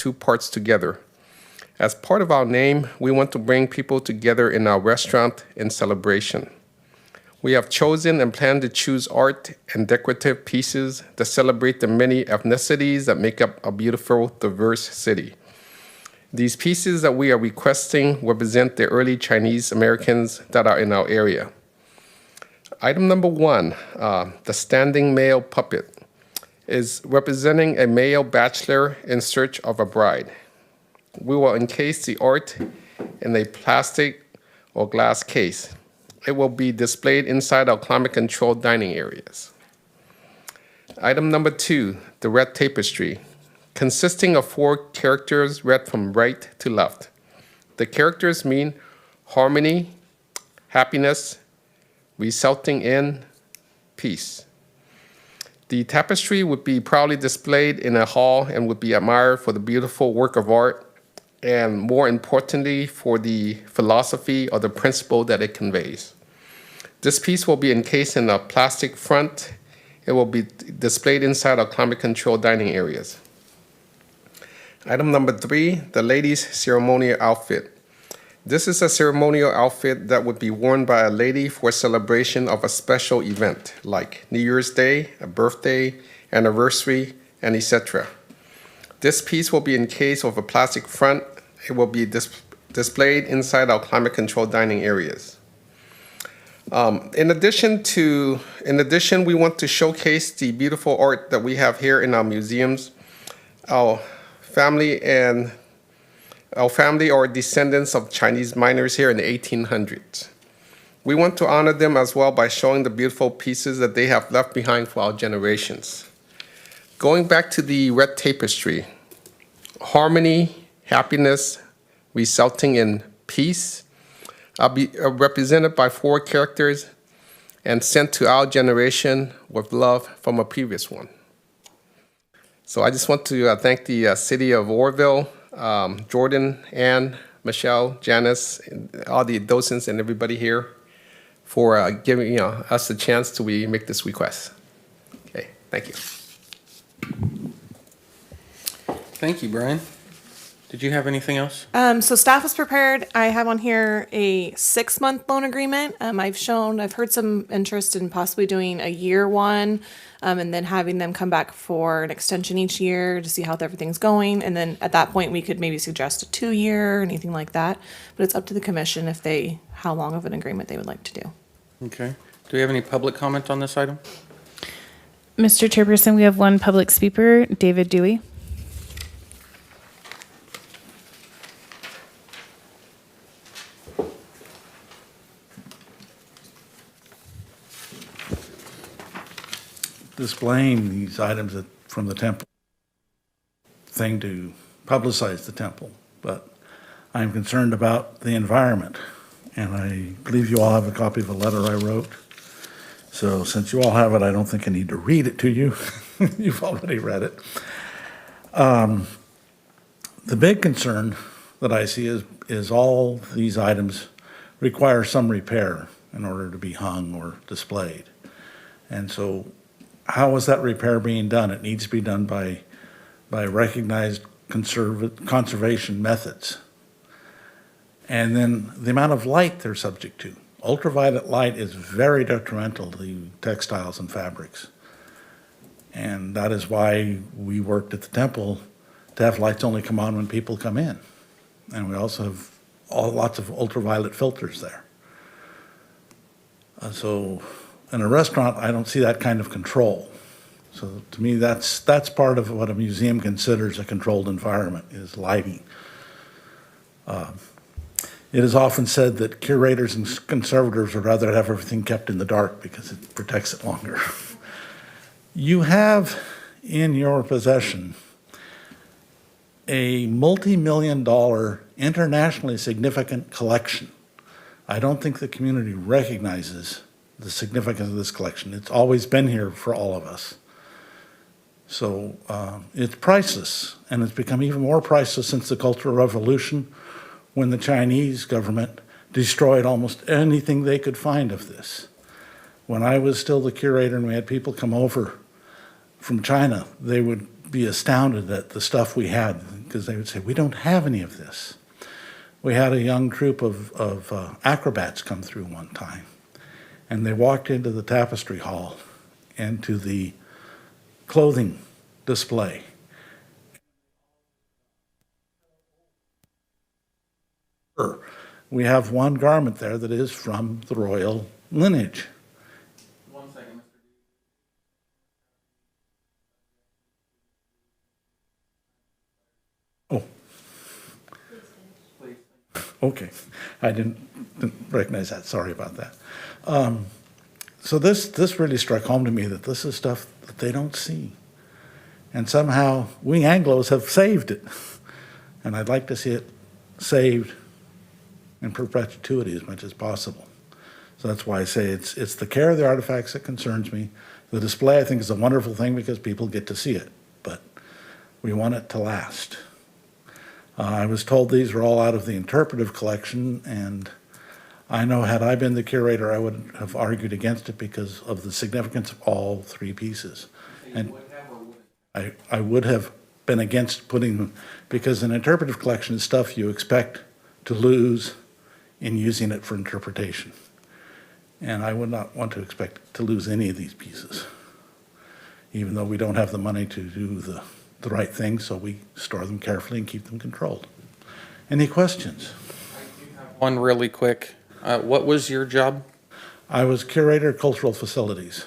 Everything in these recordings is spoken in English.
two parts together. As part of our name, we want to bring people together in our restaurant in celebration. We have chosen and plan to choose art and decorative pieces that celebrate the many ethnicities that make up a beautiful, diverse city. These pieces that we are requesting represent the early Chinese Americans that are in our area. Item number 1, the standing male puppet, is representing a male bachelor in search of a bride. We will encase the art in a plastic or glass case. It will be displayed inside our climate-controlled dining areas. Item number 2, the red tapestry, consisting of 4 characters read from right to left. The characters mean harmony, happiness, resulting in peace. The tapestry would be proudly displayed in a hall and would be admired for the beautiful work of art and, more importantly, for the philosophy or the principle that it conveys. This piece will be encased in a plastic front. It will be displayed inside our climate-controlled dining areas. Item number 3, the ladies' ceremonial outfit. This is a ceremonial outfit that would be worn by a lady for celebration of a special event, like New Year's Day, a birthday, anniversary, and etc. This piece will be encased with a plastic front. It will be displayed inside our climate-controlled dining areas. In addition, we want to showcase the beautiful art that we have here in our museums. Our family are descendants of Chinese miners here in the 1800s. We want to honor them as well by showing the beautiful pieces that they have left behind for our generations. Going back to the red tapestry, harmony, happiness, resulting in peace, are represented by 4 characters and sent to our generation with love from a previous one. So I just want to thank the city of Oroville, Jordan, Ann, Michelle, Janice, all the docents and everybody here for giving us the chance to make this request. Okay, thank you. Thank you, Brian. Did you have anything else? So staff was prepared. I have on here a 6-month loan agreement. I've heard some interest in possibly doing a year one, and then having them come back for an extension each year to see how everything's going. And then at that point, we could maybe suggest a 2-year or anything like that. But it's up to the commission how long of an agreement they would like to do. Okay. Do we have any public comment on this item? Mr. Chairperson, we have one public speaker, David Dewey. Displaying these items from the temple thing to publicize the temple, but I'm concerned about the environment, and I believe you all have a copy of a letter I wrote. So since you all have it, I don't think I need to read it to you. You've already read it. The big concern that I see is all these items require some repair in order to be hung or displayed. And so how is that repair being done? It needs to be done by recognized conservation methods. And then the amount of light they're subject to. Ultraviolet light is very detrimental to textiles and fabrics. And that is why we worked at the temple to have lights only come on when people come in. And we also have lots of ultraviolet filters there. So in a restaurant, I don't see that kind of control. So to me, that's part of what a museum considers a controlled environment, is lighting. It is often said that curators and conservators would rather have everything kept in the dark because it protects it longer. You have in your possession a multi-million-dollar internationally significant collection. I don't think the community recognizes the significance of this collection. It's always been here for all of us. So it's priceless, and it's become even more priceless since the Cultural Revolution, when the Chinese government destroyed almost anything they could find of this. When I was still the curator and we had people come over from China, they would be astounded at the stuff we had. because they would say, we don't have any of this. We had a young troupe of acrobats come through one time, and they walked into the tapestry hall, into the clothing display. We have one garment there that is from the royal lineage. One second, Mr. Oh. Please. Okay, I didn't recognize that, sorry about that. So this really struck home to me that this is stuff that they don't see. And somehow, we Anglos have saved it. And I'd like to see it saved in perpetuity as much as possible. So that's why I say it's the care of the artifacts that concerns me. The display, I think, is a wonderful thing because people get to see it, but we want it to last. I was told these were all out of the interpretive collection, and I know had I been the curator, I would have argued against it because of the significance of all three pieces. And I would have been against putting them, because an interpretive collection is stuff you expect to lose in using it for interpretation. And I would not want to expect to lose any of these pieces, even though we don't have the money to do the right thing, so we store them carefully and keep them controlled. Any questions? One really quick. What was your job, I was curator of cultural facilities.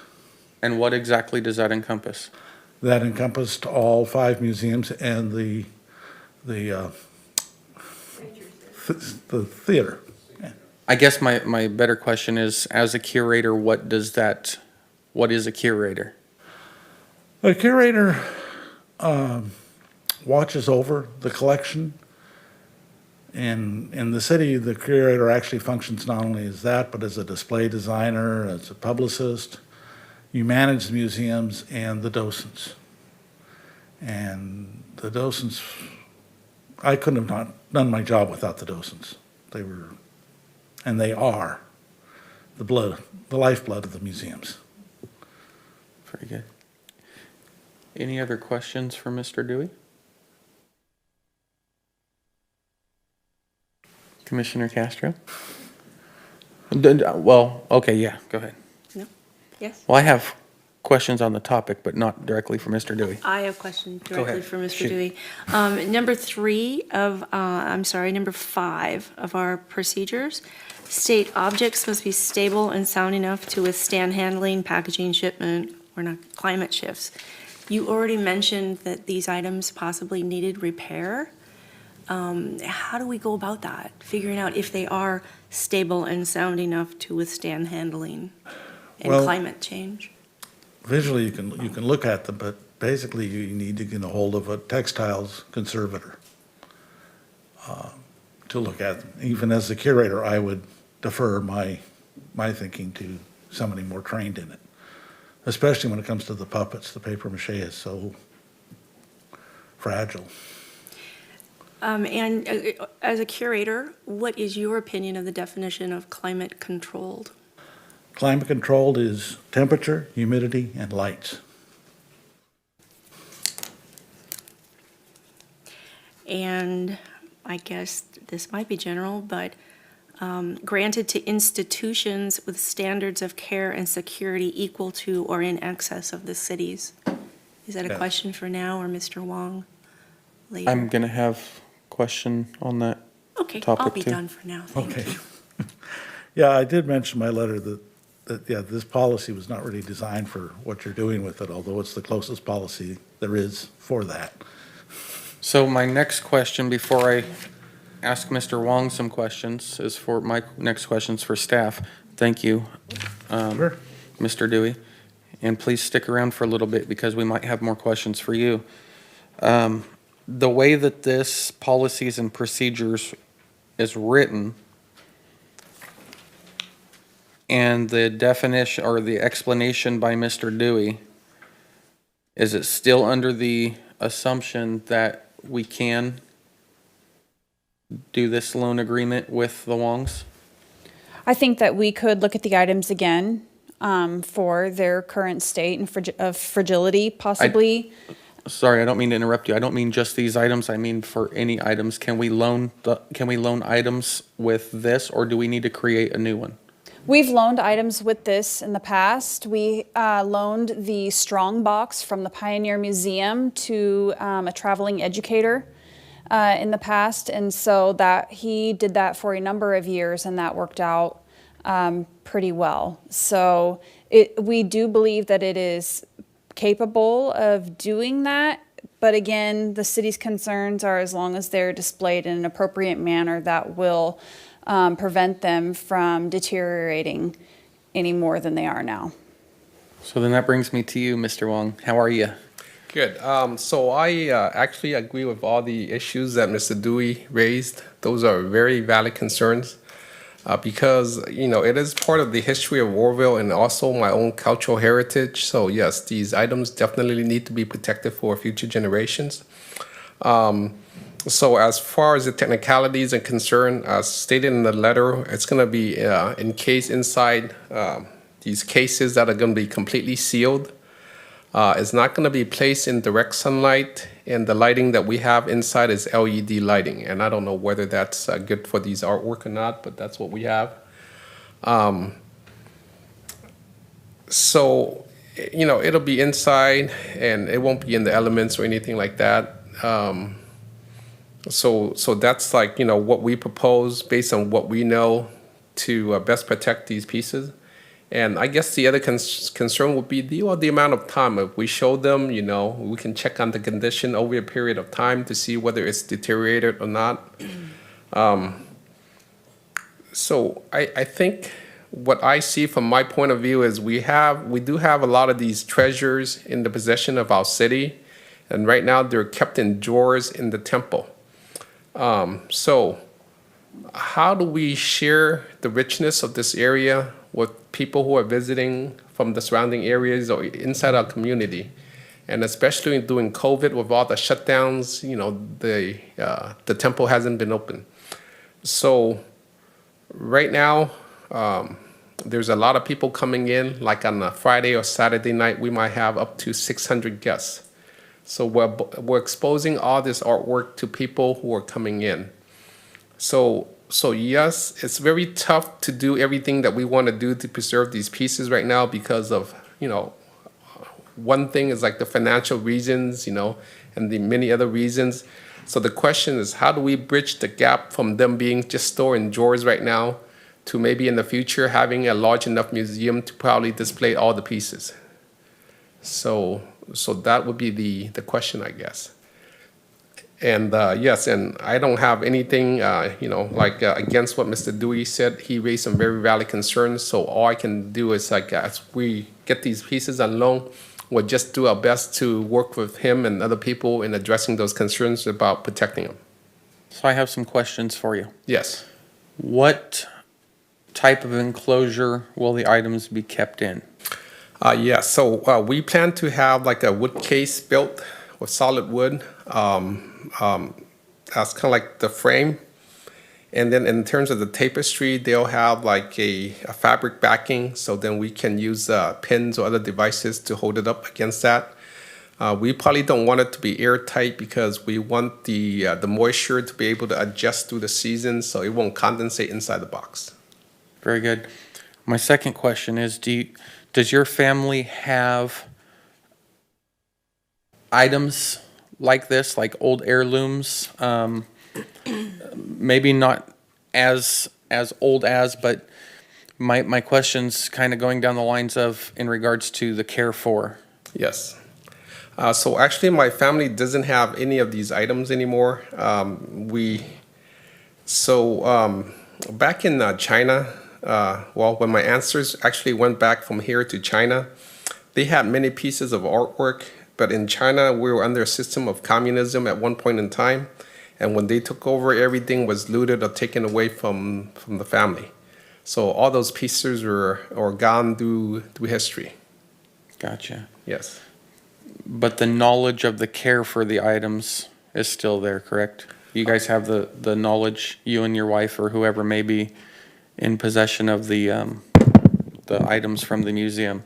and what exactly does that encompass? That encompassed all 5 museums and the theater. I guess my better question is, as a curator, what is a curator? A curator watches over the collection. In the city, the curator actually functions not only as that, but as a display designer, as a publicist. You manage the museums and the docents. And the docents, I couldn't have not done my job without the docents. They were, and they are, the lifeblood of the museums. Very good. Any other questions for Mr. Dewey? Commissioner Castro? Well, okay, yeah, go ahead. No? Yes? Well, I have questions on the topic, but not directly for Mr. Dewey. I have a question Go directly ahead. for Mr. Shoot. Dewey. Number 5 of our procedures state objects must be stable and sound enough to withstand handling, packaging, shipment, or not climate shifts. You already mentioned that these items possibly needed repair. How do we go about that? Figuring out if they are stable and sound enough to withstand handling and Well, climate change? Visually, you can look at them, but basically you need to get a hold of a textiles conservator to look at them. Even as the curator, I would defer my thinking to somebody more trained in it, especially when it comes to the puppets. The paper mache is so fragile. As a curator, what is your opinion of the definition of climate controlled? Climate controlled is temperature, humidity, and lights. And I guess this might be general, but granted to institutions with standards of care and security equal to or in excess of the cities. Is that a Yeah. question for now or Mr. Wong later? I'm going to have question on that. Okay, topic I'll be too. done for now. Thank Okay. you. Yeah, I did mention in my letter that this policy was not really designed for what you're doing with it, although it's the closest policy there is for that. So my next question, before I ask Mr. Wong some questions, is for my next questions for staff. Thank you, Sure. Mr. Dewey. And please stick around for a little bit because we might have more questions for you. The way that this policies and procedures is written and the definition or the explanation by Mr. Dewey, is it still under the assumption that we can do this loan agreement with the Wongs? I think that we could look at the items again for their current state and of fragility, possibly. Sorry, I don't mean to interrupt you. I don't mean just these items. I mean for any items. Can we loan items with this, or do we need to create a new one? We've loaned items with this in the past. We loaned the Strong Box from the Pioneer Museum to a traveling educator in the past, and so that he did that for a number of years, and that worked out pretty well. So we do believe that it is capable of doing that, but again, the city's concerns are as long as they're displayed in an appropriate manner, that will prevent them from deteriorating any more than they are now. So then that brings me to you, Mr. Wong. How are you? Good. So I actually agree with all the issues that Mr. Dewey raised. Those are very valid concerns because, it is part of the history of Oroville and also my own cultural heritage. So yes, these items definitely need to be protected for future generations. So as far as the technicalities are concerned, as stated in the letter, it's going to be encased inside these cases that are going to be completely sealed. It's not going to be placed in direct sunlight, and the lighting that we have inside is LED lighting. And I don't know whether that's good for these artwork or not, but that's what we have. So, it'll be inside, and it won't be in the elements or anything like that. So that's like, what we propose based on what we know to best protect these pieces. And I guess the other concern would be the amount of time. If we show them, we can check on the condition over a period of time to see whether it's deteriorated or not. So I think what I see from my point of view is we do have a lot of these treasures in the possession of our city. And right now they're kept in drawers in the temple. So how do we share the richness of this area with people who are visiting from the surrounding areas or inside our community? And especially during COVID with all the shutdowns, the temple hasn't been open. So right now, there's a lot of people coming in, like on a Friday or Saturday night, we might have up to 600 guests. So we're exposing all this artwork to people who are coming in. So yes, it's very tough to do everything that we want to do to preserve these pieces right now because of, one thing is like the financial reasons, and the many other reasons. So the question is, how do we bridge the gap from them being just stored in drawers right now to maybe in the future having a large enough museum to probably display all the pieces? So that would be the question, I guess. And yes, and I don't have anything, against what Mr. Dewey said. He raised some very valid concerns. So all I can do is, as we get these pieces on loan, we'll just do our best to work with him and other people in addressing those concerns about protecting them. So I have some questions for you. Yes. What type of enclosure will the items be kept in? So we plan to have like a wood case built with solid wood. That's kind of like the frame. And then in terms of the tapestry, they'll have like a fabric backing. So then we can use pins or other devices to hold it up against that. We probably don't want it to be airtight because we want the moisture to be able to adjust through the season so it won't condensate inside the box. Very good. My second question is, does your family have items like this, like old heirlooms? Maybe not as old as, but my question's kind of going down the lines of in regards to the care for. Yes. So actually my family doesn't have any of these items anymore. Back in China, when my ancestors actually went back from here to China, they had many pieces of artwork, but in China, we were under a system of communism at one point in time, and when they took over, everything was looted or taken away from the family. So all those pieces were gone through history. Gotcha. Yes. But the knowledge of the care for the items is still there, correct? You guys have the knowledge, you and your wife or whoever may be in possession of the items from the museum.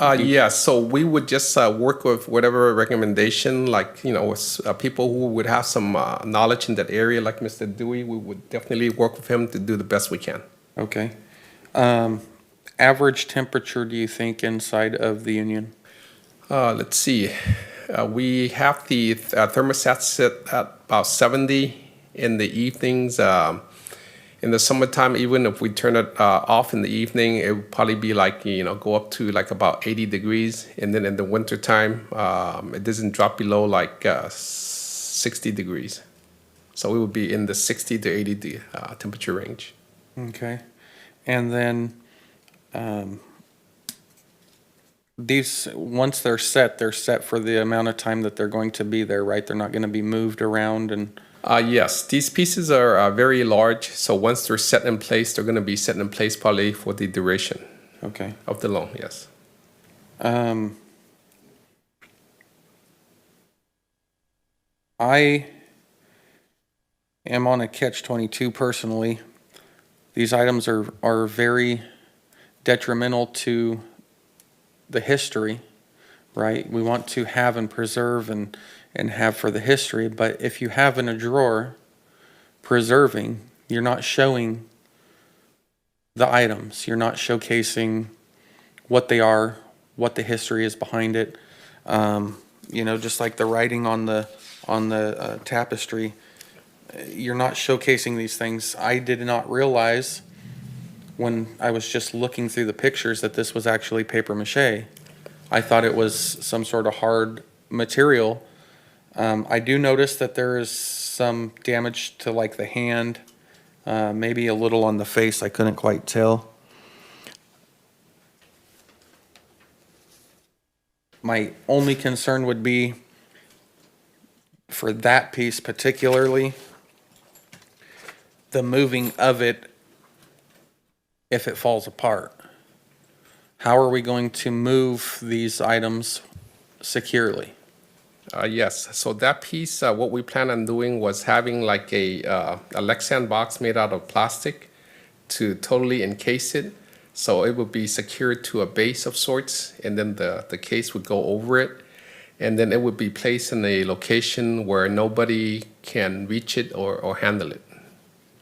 Yeah, so we would just work with whatever recommendation, like, with, people who would have some knowledge in that area, like Mr. Dewey. We would definitely work with him to do the best we can. Okay. Average temperature, do you think, inside of the Union? Let's see. We have the thermostat set at about 70 in the evenings. In the summertime, even if we turn it off in the evening, it would probably be like, go up to like about 80 degrees. And then in the wintertime, it doesn't drop below like 60 degrees. So it would be in the 60 to 80 temperature range. Okay. And then these, once they're set for the amount of time that they're going to be there, right? They're not going to be moved around and... Yes, these pieces are very large. So once they're set in place, they're going to be set in place probably for the duration Okay. of the loan, yes. I am on a catch-22 personally. These items are very detrimental to the history, right? We want to have and preserve and have for the history, but if you have in a drawer preserving, you're not showing the items. You're not showcasing what they are, what the history is behind it. Just like the writing on the tapestry, you're not showcasing these things. I did not realize when I was just looking through the pictures that this was actually paper mache. I thought it was some sort of hard material. I do notice that there is some damage to like the hand, maybe a little on the face. I couldn't quite tell. My only concern would be for that piece particularly, the moving of it if it falls apart. How are we going to move these items securely? Yes, so that piece, what we plan on doing was having like a Lexan box made out of plastic to totally encase it. So it would be secured to a base of sorts, and then the case would go over it. And then it would be placed in a location where nobody can reach it or handle it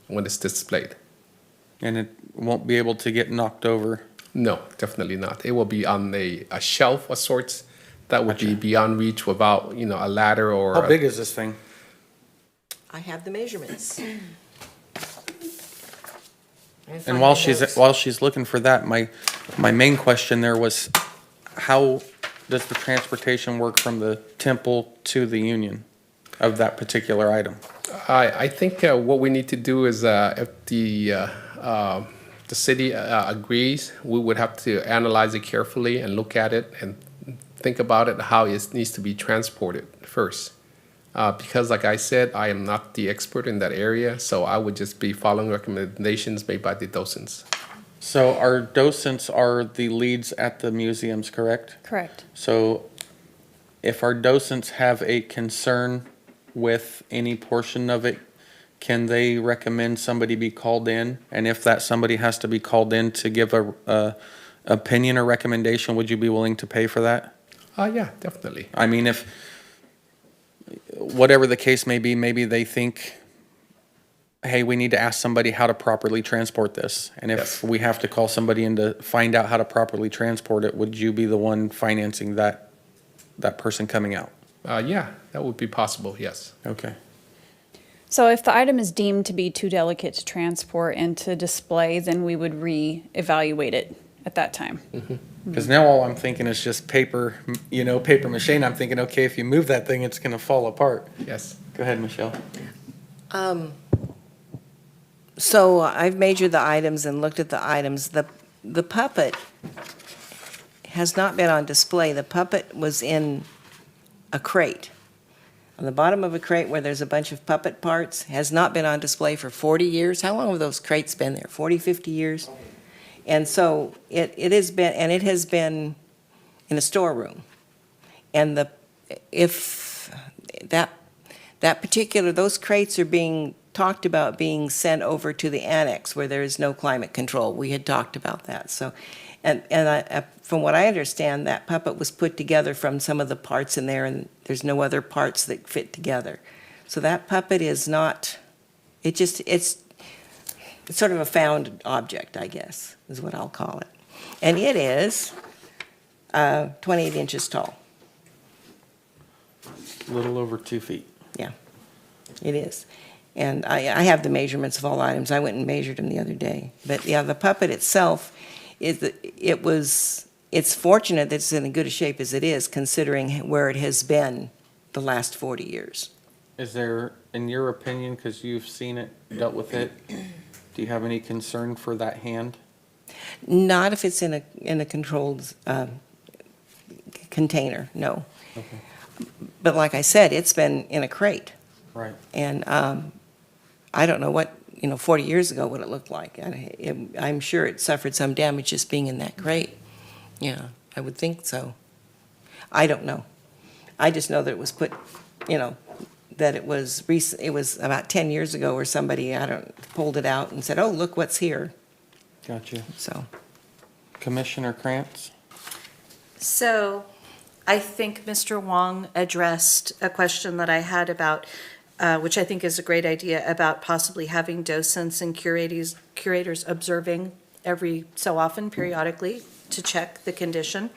when it's displayed. And it won't be able to get knocked over? No, definitely not. It will be on a shelf of sorts that would be beyond reach without, a ladder or... How big is this thing? I have the measurements. And while she's looking for that, my main question there was, how does the transportation work from the temple to the Union of that particular item? I think what we need to do is if the city agrees, we would have to analyze it carefully and look at it and think about it, how it needs to be transported first. Because like I said, I am not the expert in that area, so I would just be following recommendations made by the docents. So our docents are the leads at the museums, correct? Correct. So if our docents have a concern with any portion of it, can they recommend somebody be called in? And if that somebody has to be called in to give a opinion or recommendation, would you be willing to pay for that? Yeah, definitely. I mean, if, whatever the case may be, maybe they think, hey, we need to ask somebody how to properly transport this. And if Yes. we have to call somebody in to find out how to properly transport it, would you be the one financing that person coming out? Yeah, that would be possible, yes. Okay. So if the item is deemed to be too delicate to transport and to display, then we would reevaluate it at that time. Because now all I'm thinking is just paper, paper mache. And I'm thinking, okay, if you move that thing, it's going to fall apart. Yes. Go ahead, Michelle. So I've measured the items and looked at the items. The puppet has not been on display. The puppet was in a crate. On the bottom of a crate where there's a bunch of puppet parts, has not been on display for 40 years. How long have those crates been there? 40, 50 years? And so it has been in a storeroom. And if those crates are being talked about being sent over to the annex where there is no climate control. We had talked about that. So And from what I understand, that puppet was put together from some of the parts in there, and there's no other parts that fit together. So that puppet is not, it's sort of a found object, I guess, is what I'll call it. And it is 28 inches tall. A little over 2 feet. Yeah, it is. And I have the measurements of all items. I went and measured them the other day. But yeah, the puppet itself, it's fortunate that it's in as good a shape as it is, considering where it has been the last 40 years. Is there, in your opinion, because you've seen it, dealt with it, do you have any concern for that hand? Not if it's in a controlled container, no. Okay. But like I said, it's been in a crate. Right. And I don't know what, 40 years ago what it looked like. I'm sure it suffered some damage just being in that crate. Yeah, I would think so. I don't know. I just know that it was put, that it was recent. It was about 10 years ago where somebody, pulled it out and said, "Oh, look what's here." Gotcha. So, Commissioner Krantz? So I think Mr. Wong addressed a question that I had about, which I think is a great idea, about possibly having docents and curators observing every so often, periodically, to check the condition.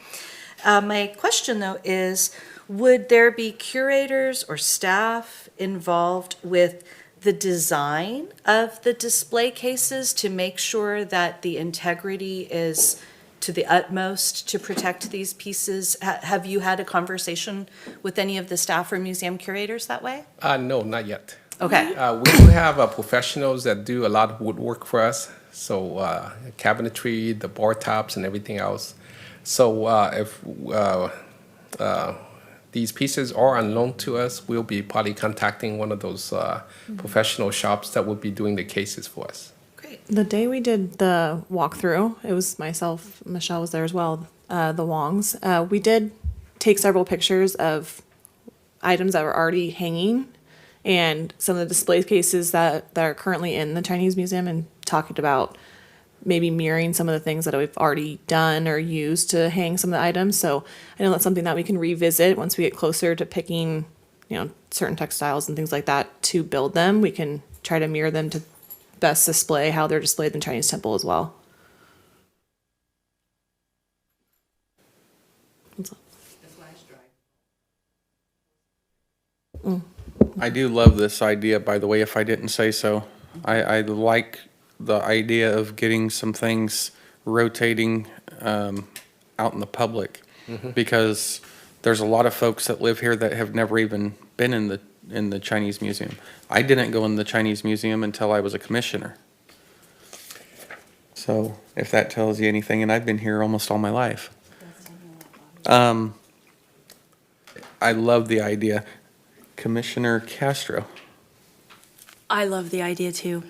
My question, though, is, would there be curators or staff involved with the design of the display cases to make sure that the integrity is to the utmost to protect these pieces? Have you had a conversation with any of the staff or museum curators that way? No, not yet. Okay. We do have professionals that do a lot of woodwork for us, so cabinetry, the bar tops, and everything else. So if these pieces are on loan to us, we'll be probably contacting one of those professional shops that will be doing the cases for us. Great. The day we did the walkthrough, it was myself, Michelle was there as well, the Wongs. We did take several pictures of items that were already hanging and some of the display cases that are currently in the Chinese Museum, and talked about maybe mirroring some of the things that we've already done or used to hang some of the items. So I know that's something that we can revisit once we get closer to picking, certain textiles and things like that to build them. We can try to mirror them to best display how they're displayed in the Chinese temple as well. I do love this idea, by the way, if I didn't say so. I like the idea of getting some things rotating out in the public, because there's a lot of folks that live here that have never even been in the Chinese Museum. I didn't go in the Chinese Museum until I was a commissioner. So if that tells you anything, and I've been here almost all my life. I love the idea. Commissioner Castro. I love the idea too.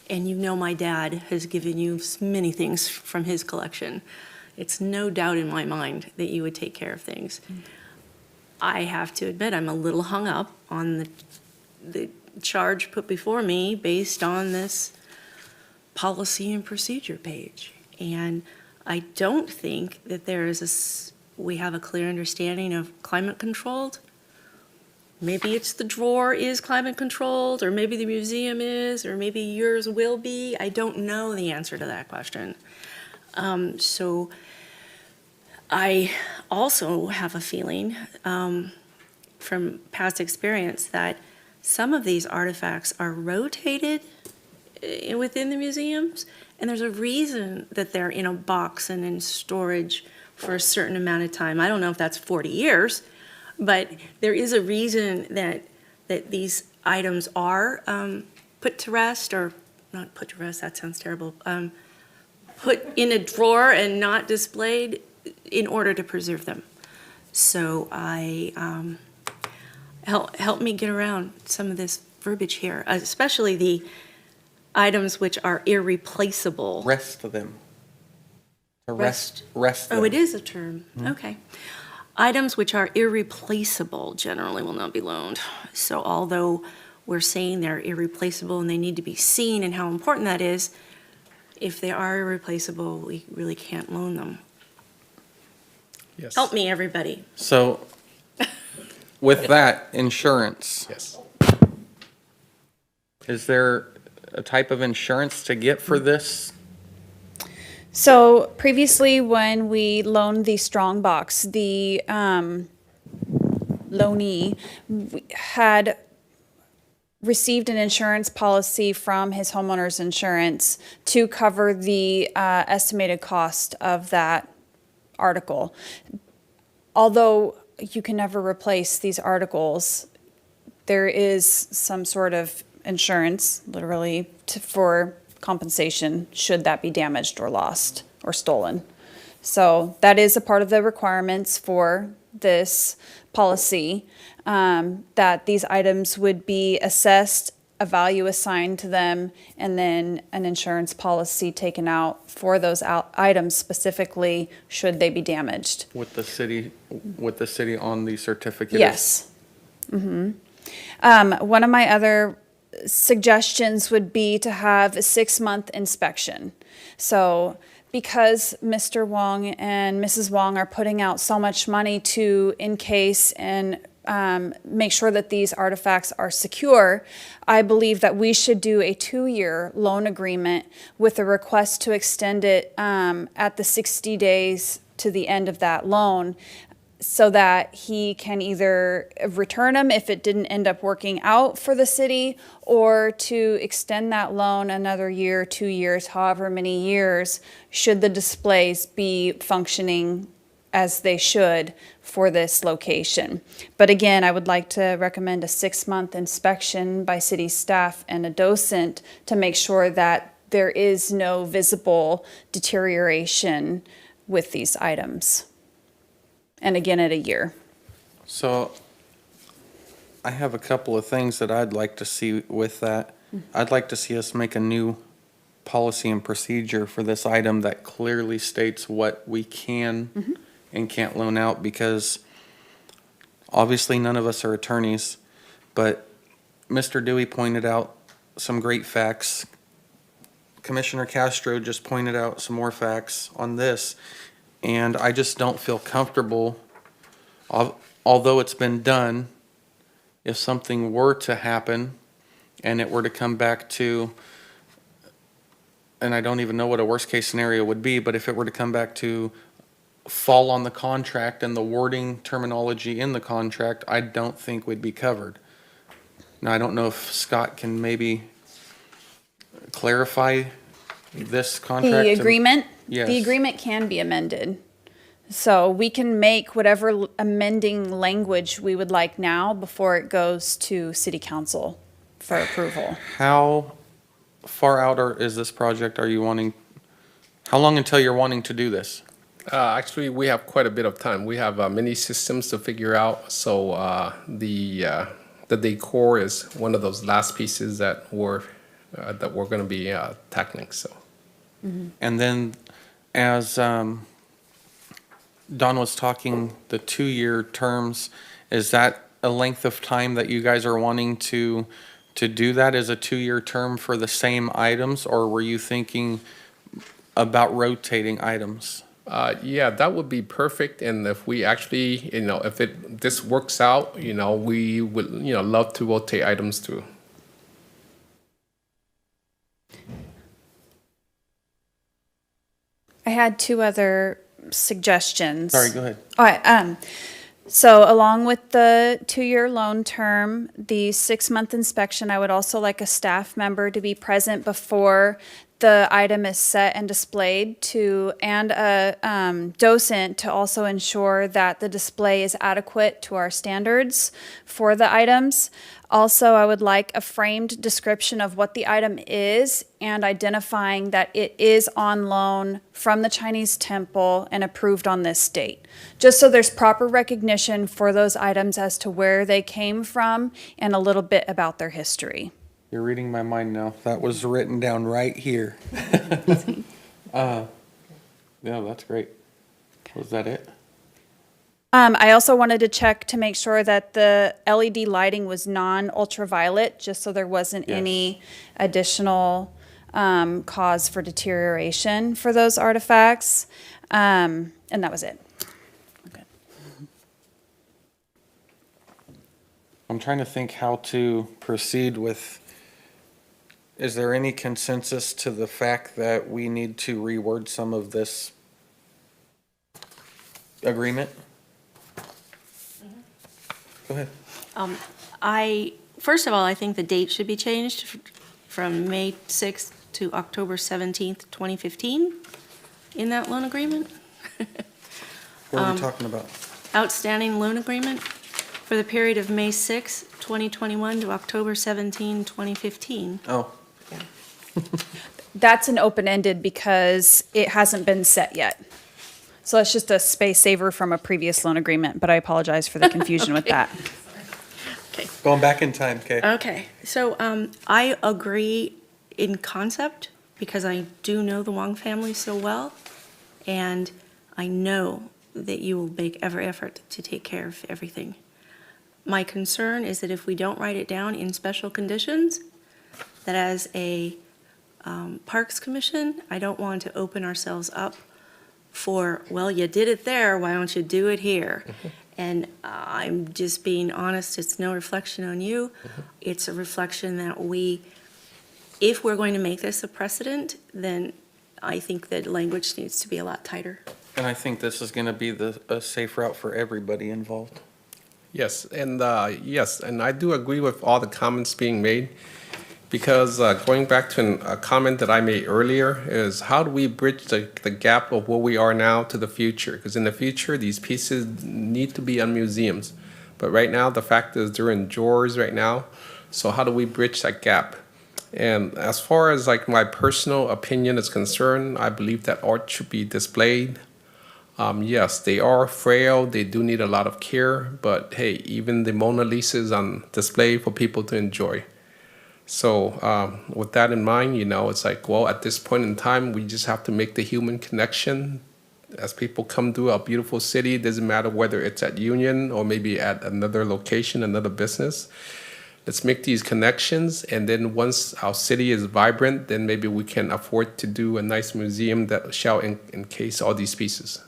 And my dad has given you many things from his collection. It's no doubt in my mind that you would take care of things. I have to admit, I'm a little hung up on the charge put before me based on this policy and procedure page. And I don't think that we have a clear understanding of climate controlled. Maybe it's the drawer is climate controlled, or maybe the museum is, or maybe yours will be. I don't know the answer to that question. So I also have a feeling from past experience that some of these artifacts are rotated within the museums, and there's a reason that they're in a box and in storage for a certain amount of time. I don't know if that's 40 years, but there is a reason that these items are put to rest, or not put to rest, that sounds terrible, put in a drawer and not displayed in order to preserve them. So help me get around some of this verbiage here, especially the items which are irreplaceable. Rest them. Rest them. Oh, it is a term. Okay. Items which are irreplaceable generally will not be loaned. So although we're saying they're irreplaceable and they need to be seen and how important that is, if they are irreplaceable, we really can't loan them. Yes. Help me, everybody. So with that, insurance, Yes. is there a type of insurance to get for this? So previously, when we loaned the strong box, the loanee had received an insurance policy from his homeowner's insurance to cover the estimated cost of that article. Although you can never replace these articles, there is some sort of insurance, literally, for compensation should that be damaged or lost or stolen. So that is a part of the requirements for this policy, that these items would be assessed, a value assigned to them, and then an insurance policy taken out for those items specifically should they be damaged. With the city on the certificate? Yes. One of my other suggestions would be to have a 6-month inspection. So because Mr. Wong and Mrs. Wong are putting out so much money to encase and make sure that these artifacts are secure, I believe that we should do a 2-year loan agreement with a request to extend it at the 60 days to the end of that loan, so that he can either return them if it didn't end up working out for the city, or to extend that loan another year, 2 years, however many years, should the displays be functioning as they should for this location. But again, I would like to recommend a 6-month inspection by city staff and a docent to make sure that there is no visible deterioration with these items. And again, at a year. So I have a couple of things that I'd like to see with that. I'd like to see us make a new policy and procedure for this item that clearly states what we can and can't loan out, because obviously none of us are attorneys, but Mr. Dewey pointed out some great facts. Commissioner Castro just pointed out some more facts on this. And I just don't feel comfortable, although it's been done, if something were to happen and it were to come back to, and I don't even know what a worst case scenario would be, but if it were to come back to fall on the contract and the wording terminology in the contract, I don't think we'd be covered. Now, I don't know if Scott can maybe clarify this contract. The agreement? Yes. The agreement can be amended. So we can make whatever amending language we would like now before it goes to city council for approval. How far out is this project are you wanting? How long until you're wanting to do this? Actually, we have quite a bit of time. We have many systems to figure out. So the decor is one of those last pieces that we're going to be tackling. So. And then, as Don was talking, the 2-year terms, is that a length of time that you guys are wanting to do that as a 2-year term for the same items, or were you thinking about rotating items? Yeah, that would be perfect. And if we actually, if this works out, we would, love to rotate items too. I had 2 other suggestions. Sorry, go ahead. All right, so along with the 2-year loan term, the 6-month inspection, I would also like a staff member to be present before the item is set and displayed, and a docent to also ensure that the display is adequate to our standards for the items. Also, I would like a framed description of what the item is and identifying that it is on loan from the Chinese temple and approved on this date. Just so there's proper recognition for those items as to where they came from and a little bit about their history. You're reading my mind now. That was written down right here. Yeah, that's great. Was that it? I also wanted to check to make sure that the LED lighting was non-ultraviolet, just so there wasn't any additional cause for deterioration for those artifacts. And that was it. I'm trying to think how to proceed with, is there any consensus to the fact that we need to reword some of this agreement? Go ahead. First of all, I think the date should be changed from May 6th to October 17th, 2015 in that loan agreement. What are we talking about? Outstanding loan agreement for the period of May 6th, 2021 to October 17, 2015. Oh, That's an open-ended because it hasn't been set yet. So that's just a space saver from a previous loan agreement, but I apologize for the confusion with that. going back in time, okay. Okay, so I agree in concept because I do know the Wong family so well, and I know that you will make every effort to take care of everything. My concern is that if we don't write it down in special conditions, that as a Parks Commission, I don't want to open ourselves up for, well, you did it there, why don't you do it here? And I'm just being honest, it's no reflection on you. It's a reflection that if we're going to make this a precedent, then I think that language needs to be a lot tighter. And I think this is gonna be a safe route for everybody involved. Yes, and I do agree with all the comments being made, because going back to a comment that I made earlier is how do we bridge the gap of where we are now to the future? Because in the future, these pieces need to be on museums. But right now, the fact is they're in drawers right now. So how do we bridge that gap? And as far as like my personal opinion is concerned, I believe that art should be displayed. Yes, they are frail. They do need a lot of care. But hey, even the Mona Lisa is on display for people to enjoy. So with that in mind, it's like, well, at this point in time, we just have to make the human connection. As people come through our beautiful city, it doesn't matter whether it's at Union or maybe at another location, another business. Let's make these connections, and then once our city is vibrant, then maybe we can afford to do a nice museum that shall encase all these pieces.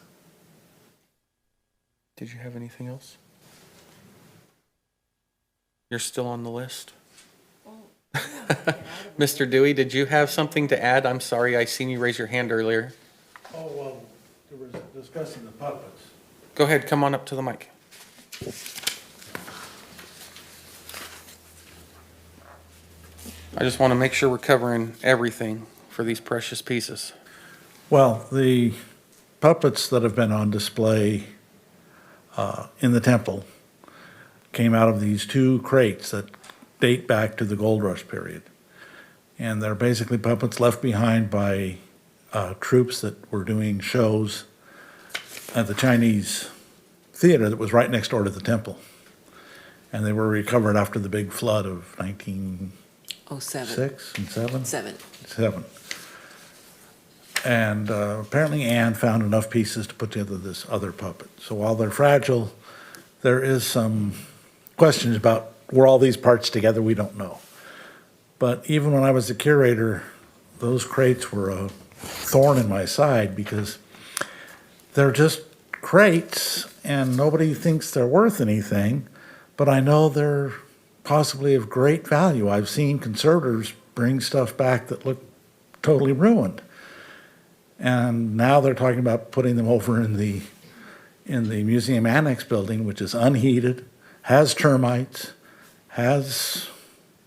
Did you have anything else? You're still on the list? Mr. Dewey, did you have something to add? I'm sorry, I seen you raise your hand earlier. Oh, well, there was discussing the puppets. Go ahead, come on up to the mic. I just want to make sure we're covering everything for these precious pieces. Well, the puppets that have been on display in the temple came out of these two crates that date back to the Gold Rush period. And they're basically puppets left behind by troops that were doing shows at the Chinese theater that was right next door to the temple. And they were recovered after the big flood of 1906 and 7? 7. And apparently Anne found enough pieces to put together this other puppet. So while they're fragile, there is some questions about were all these parts together, we don't know. But even when I was the curator, those crates were a thorn in my side because they're just crates and nobody thinks they're worth anything, but I know they're possibly of great value. I've seen conservators bring stuff back that looked totally ruined. And now they're talking about putting them over in the museum annex building, which is unheated, has termites, has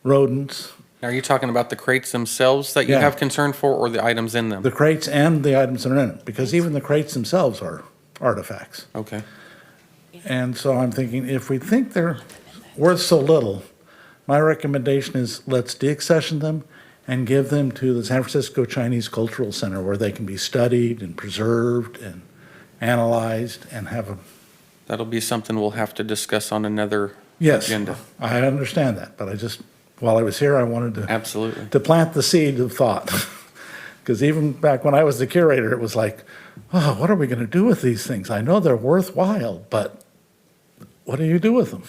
rodents. Are you talking about the crates themselves that you Yeah. have concern for, or the items in them? The crates and the items that are in it, because even the crates themselves are artifacts. Okay. And so I'm thinking, if we think they're worth so little, my recommendation is let's deaccession them and give them to the San Francisco Chinese Cultural Center where they can be studied and preserved and analyzed and have a. That'll be something we'll have to discuss on another Yes, agenda. I understand that, but while I was here, I wanted to. Absolutely. To plant the seed of thought. Because even back when I was the curator, it was like, oh, what are we going to do with these things? I know they're worthwhile, but what do you do with them?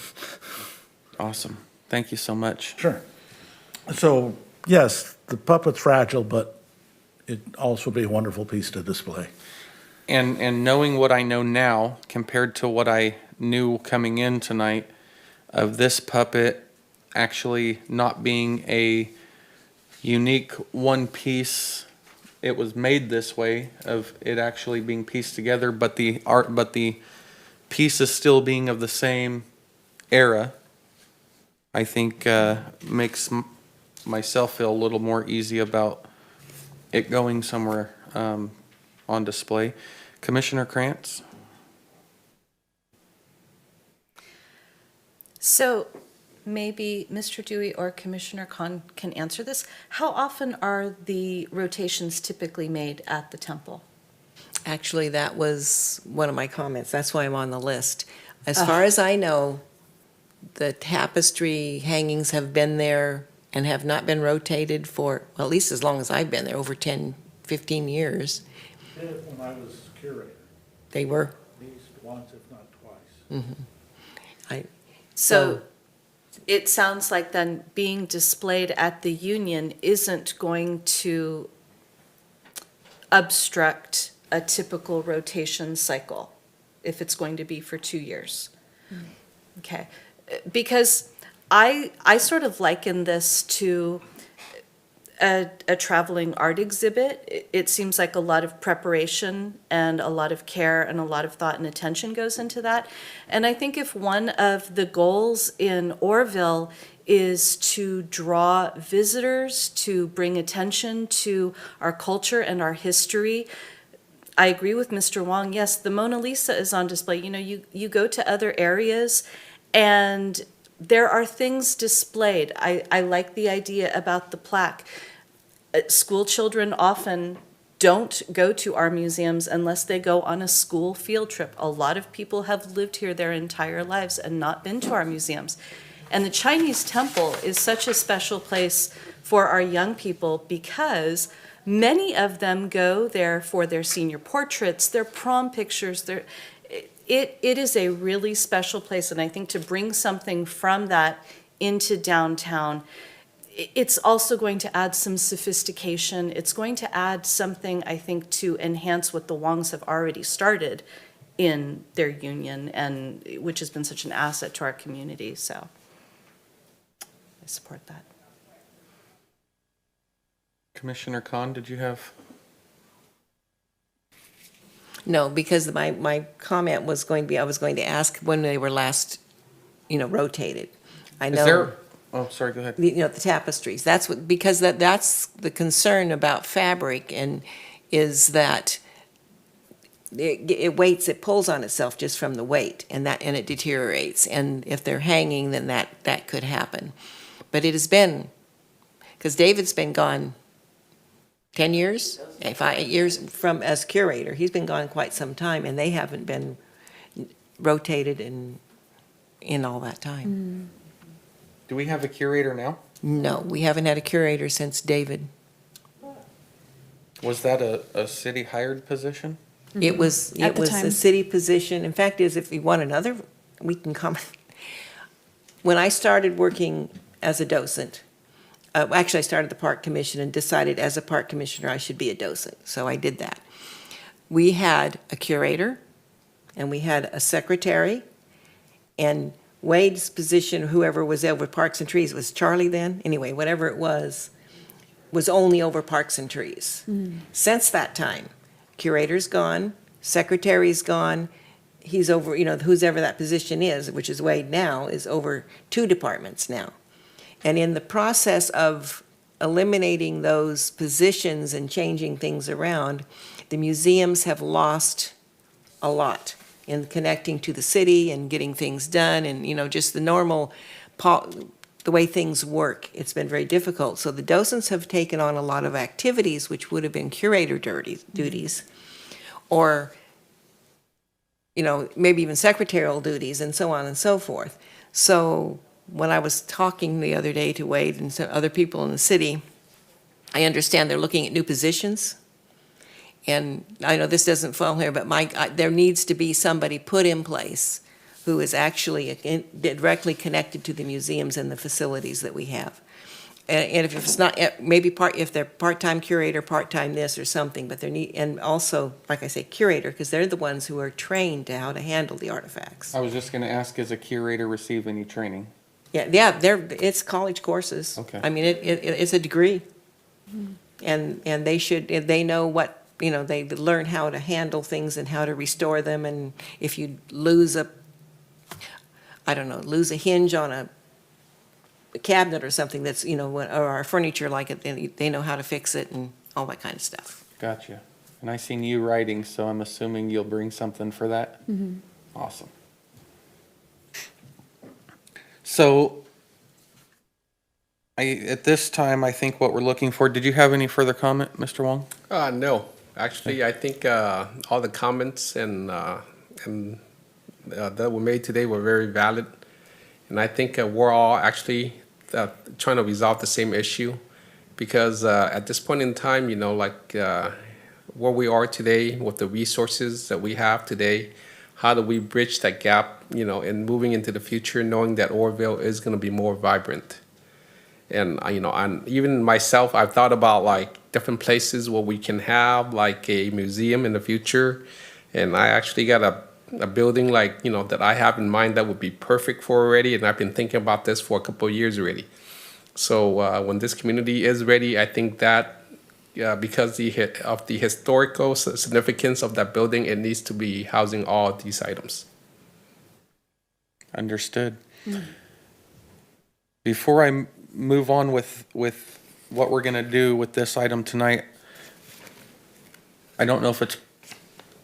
Awesome. Thank you so much. Sure. So, yes, the puppet's fragile, but it also be a wonderful piece to display. And knowing what I know now compared to what I knew coming in tonight, of this puppet actually not being a unique one piece. It was made this way, of it actually being pieced together, but the pieces still being of the same era, I think makes myself feel a little more easy about it going somewhere on display. Commissioner Krantz? So maybe Mr. Dewey or Commissioner Khan can answer this. How often are the rotations typically made at the temple? Actually, that was one of my comments. That's why I'm on the list. As far as I know, the tapestry hangings have been there and have not been rotated for, well, at least as long as I've been there, over 10, 15 years. Did it when I was curator, They were. at least once, if not twice. So it sounds like then being displayed at the Union isn't going to obstruct a typical rotation cycle if it's going to be for 2 years. Okay, because I sort of liken this to a traveling art exhibit. It seems like a lot of preparation and a lot of care and a lot of thought and attention goes into that. And I think if one of the goals in Oroville is to draw visitors, to bring attention to our culture and our history, I agree with Mr. Wong. Yes, the Mona Lisa is on display. You know, you go to other areas and there are things displayed. I like the idea about the plaque. School children often don't go to our museums unless they go on a school field trip. A lot of people have lived here their entire lives and not been to our museums. And the Chinese temple is such a special place for our young people because many of them go there for their senior portraits, their prom pictures. It is a really special place, and I think to bring something from that into downtown, it's also going to add some sophistication. It's going to add something, I think, to enhance what the Wongs have already started in their union, and which has been such an asset to our community. So I support that. Commissioner Khan, did you have? No, because my comment was going to be, I was going to ask when they were last, rotated. I know. Is there? Oh, sorry, go ahead. The tapestries. That's what, because that's the concern about fabric, and is that it weights, it pulls on itself just from the weight, and it deteriorates. And if they're hanging, then that could happen. But it has been, because David's been gone 10 years, 8 years from as curator. He's been gone quite some time, and they haven't been rotated in all that time. Do we have a curator now? No, we haven't had a curator since David. Was that a city hired position? It was At the a time. city position. In fact, if you want another, we can come. When I started working as a docent, actually I started the park commission and decided as a park commissioner I should be a docent, so I did that. We had a curator, and we had a secretary, and Wade's position, whoever was over Parks and Trees, was Charlie then? Anyway, whatever it was only over Parks and Trees. Since that time, curator's gone, secretary's gone, he's over, who's ever that position is, which is Wade now, is over 2 departments now. And in the process of eliminating those positions and changing things around, the museums have lost a lot in connecting to the city and getting things done, and just the normal, the way things work. It's been very difficult. So the docents have taken on a lot of activities which would have been curator duties, or maybe even secretarial duties, and so on and so forth. So when I was talking the other day to Wade and some other people in the city, I understand they're looking at new positions. And I know this doesn't fall here, but there needs to be somebody put in place who is actually directly connected to the museums and the facilities that we have. And if it's not, maybe if they're part-time curator, part-time this or something, but and also, like I say, curator, because they're the ones who are trained to how to handle the artifacts. I was just gonna ask, does a curator receive any training? Yeah, it's college courses. Okay. I mean, it's a degree. And they know what, they learn how to handle things and how to restore them, and if you lose a hinge on a cabinet or something that's, or a furniture like it, they know how to fix it and all that kind of stuff. Gotcha. And I seen you writing, so I'm assuming you'll bring something for that? Awesome. So, at this time, I think what we're looking for, did you have any further comment, Mr. Wong? No, actually, I think all the comments and that were made today were very valid. And I think we're all actually trying to resolve the same issue, because at this point in time, where we are today with the resources that we have today, how do we bridge that gap, and moving into the future, knowing that Oroville is going to be more vibrant. And, and even myself, I've thought about different places where we can have a museum in the future. And I actually got a building that I have in mind that would be perfect for already. And I've been thinking about this for a couple of years already. So when this community is ready, I think that because of the historical significance of that building, it needs to be housing all of these items. Understood. Before I move on with what we're going to do with this item tonight, I don't know if it's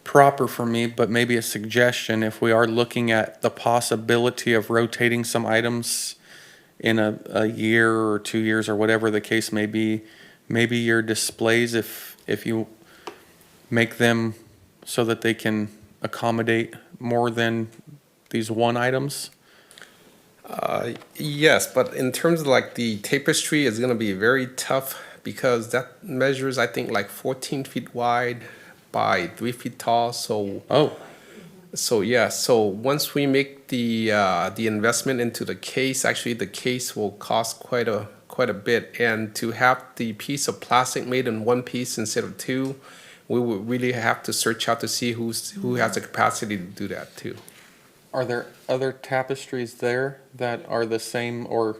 proper for me, but maybe a suggestion, if we are looking at the possibility of rotating some items in a year or 2 years or whatever the case may be, maybe your displays, if you make them so that they can accommodate more than these one items. Yes, but in terms of the tapestry, is going to be very tough, because that measures, I think, 14 feet wide by 3 feet tall. So once we make the investment into the case, actually the case will cost quite a bit, and to have the piece of plastic made in one piece instead of two, we would really have to search out to see who has the capacity to do that too. Are there other tapestries there that are the same, or,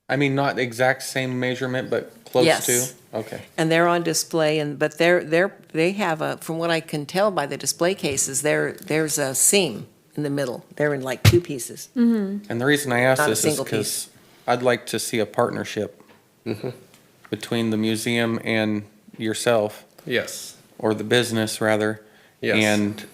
I mean, not exact same measurement, but close Yes. to? Okay. And they're on display, but they have from what I can tell by the display cases, there's a seam in the middle. They're in two pieces. And the reason I ask Not a this is single because I'd like to see a partnership between the museum and yourself, Yes. or the business rather. Yes. And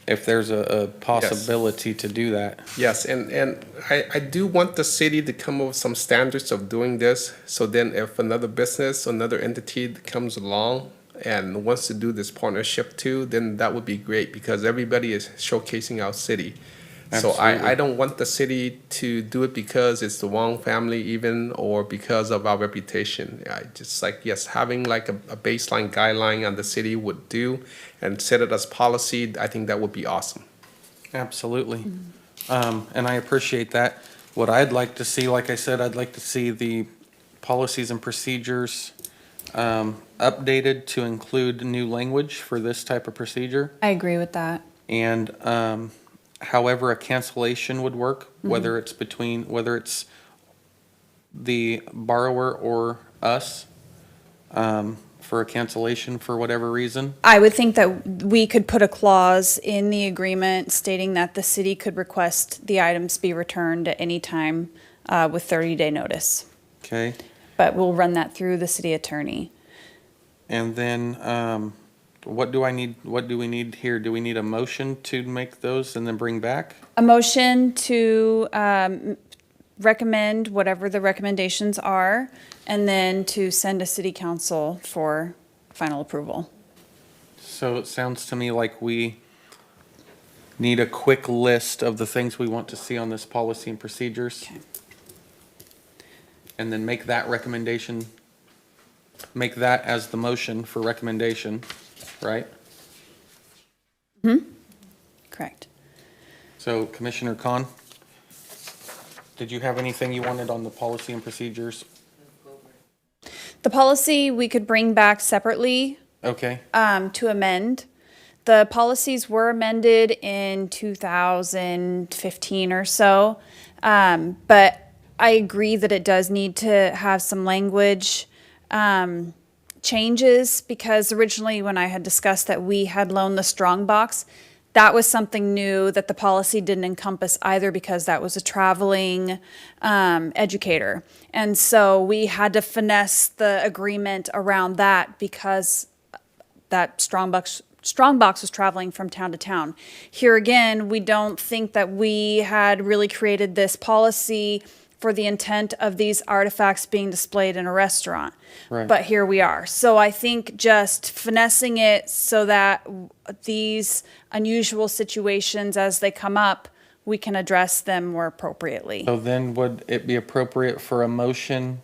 if there's a possibility to do that. Yes, and I do want the city to come up with some standards of doing this, so then if another business, another entity comes along and wants to do this partnership too, then that would be great, because everybody is showcasing our city. So Absolutely. I don't want the city to do it because it's the Wong family even, or because of our reputation. I just yes, having a baseline guideline on the city would do, and set it as policy. I think that would be awesome. Absolutely. And I appreciate that. What I'd like to see, like I said, I'd like to see the policies and procedures updated to include new language for this type of procedure. I agree with that. And however a cancellation would work, whether it's the borrower or us, for a cancellation for whatever reason. I would think that we could put a clause in the agreement stating that the city could request the items be returned at any time with 30-day notice. Okay. But we'll run that through the city attorney. And then, what do we need here? Do we need a motion to make those and then bring back? A motion to recommend whatever the recommendations are, and then to send to city council for final approval. So it sounds to me like we need a quick list of the things we want to see on this policy and procedures. Okay. And then make that recommendation, make that as the motion for recommendation, right? Correct. So Commissioner Khan, did you have anything you wanted on the policy and procedures The policy we could bring back separately Okay, to amend. The policies were amended in 2015 or so, but I agree that it does need to have some language changes, because originally when I had discussed that we had loaned the strong box, that was something new that the policy didn't encompass either, because that was a traveling educator. And so we had to finesse the agreement around that, because that strong box was traveling from town to town. Here again, we don't think that we had really created this policy for the intent of these artifacts being displayed in a restaurant. Right. But here we are. So I think just finessing it so that these unusual situations as they come up, we can address them more appropriately. so then would it be appropriate for a motion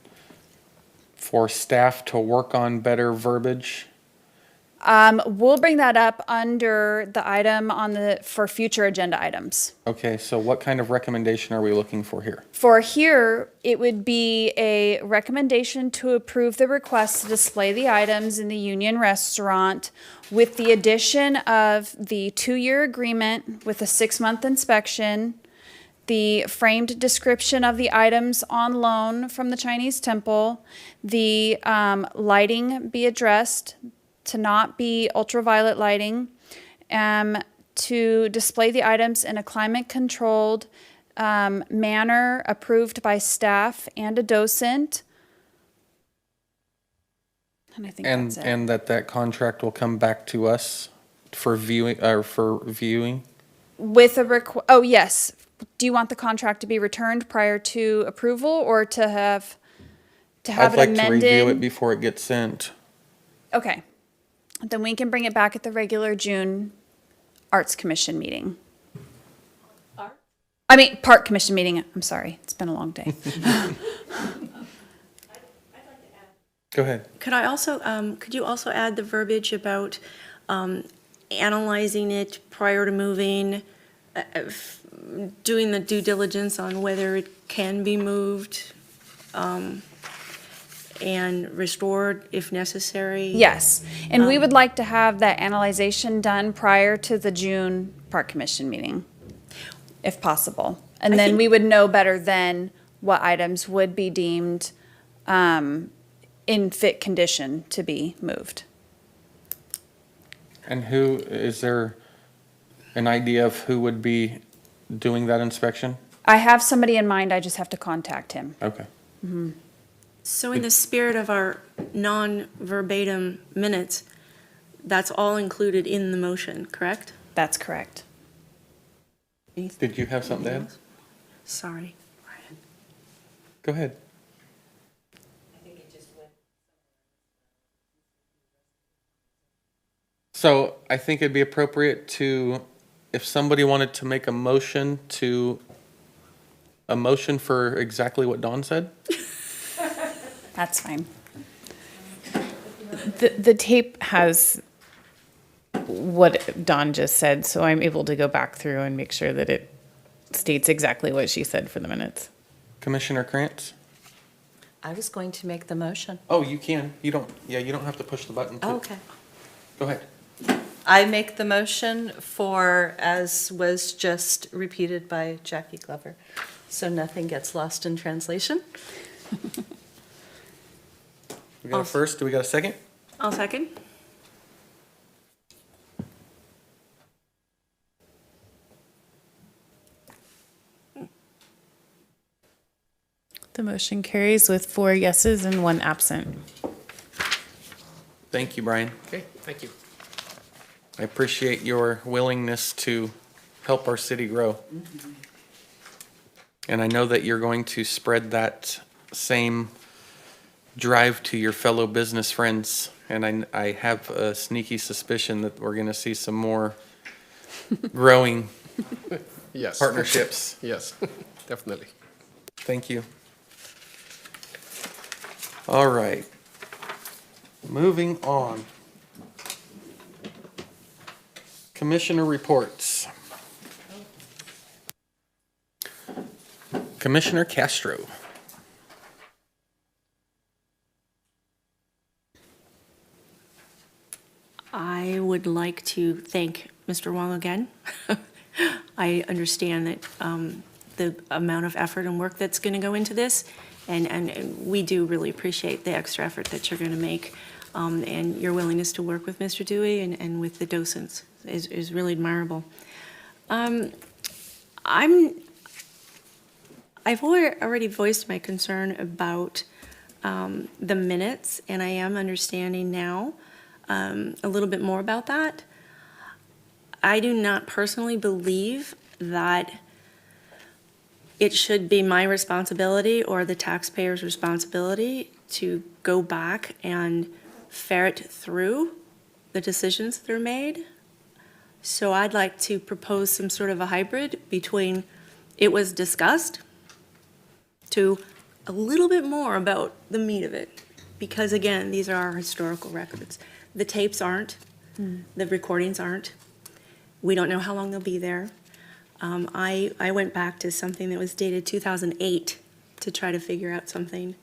for staff to work on better verbiage? We'll bring that up under the item for future agenda items. Okay, so what kind of recommendation are we looking for here? For here, it would be a recommendation to approve the request to display the items in the Union Restaurant with the addition of the 2-year agreement with a 6-month inspection, the framed description of the items on loan from the Chinese temple, the lighting be addressed to not be ultraviolet lighting, to display the items in a climate-controlled manner approved by staff and a docent. And I think that's it. And that contract will come back to us for viewing, With a oh, yes. Do you want the contract to be returned prior to approval, or to have I'd it like amended? to review it before it gets sent. Okay. Then we can bring it back at the regular June Arts Commission meeting. Park Commission meeting. I'm sorry. It's been a long day. Go ahead. Could I also, could you also add the verbiage about analyzing it prior to moving, doing the due diligence on whether it can be moved and restored if necessary? Yes. And we would like to have that analyzation done prior to the June Park Commission meeting, if possible. And then we would know better then what items would be deemed in fit condition to be moved. And is there an idea of who would be doing that inspection? I have somebody in mind, I just have to contact him. Okay. So in the spirit of our non-verbatim minutes, that's all included in the motion, correct? That's correct. Did you have something to add? Sorry, Brian. Go ahead. So I think it'd be appropriate to, if somebody wanted to make a motion for exactly what Dawn said? That's fine. The tape has what Dawn just said, so I'm able to go back through and make sure that it states exactly what she said for the minutes. Commissioner Krantz? I was going to make the motion. Oh, you can. You don't have to push the button. Oh, okay. Go ahead. I make the motion for, as was just repeated by Jackie Glover, so nothing gets lost in translation. We got a first. Do we got a second? I'll second. The motion carries with 4 yeses and 1 absent. Thank you, Brian. Okay, thank you. I appreciate your willingness to help our city grow. And I know that you're going to spread that same drive to your fellow business friends. And I have a sneaky suspicion that we're going to see some more growing Yes. partnerships. Yes, definitely. Thank you. All right. Moving on. Commissioner reports. Commissioner Castro. I would like to thank Mr. Wong again. I understand that the amount of effort and work that's going to go into this, and we do really appreciate the extra effort that you're going to make, and your willingness to work with Mr. Dewey and with the docents is really admirable. I've already voiced my concern about the minutes, and I am understanding now a little bit more about that. I do not personally believe that it should be my responsibility or the taxpayer's responsibility to go back and ferret through the decisions that are made. So I'd like to propose some sort of a hybrid between it was discussed to a little bit more about the meat of it. Because again, these are our historical records. The tapes aren't, the recordings aren't. We don't know how long they'll be there. I went back to something that was dated 2008 to try to figure out something.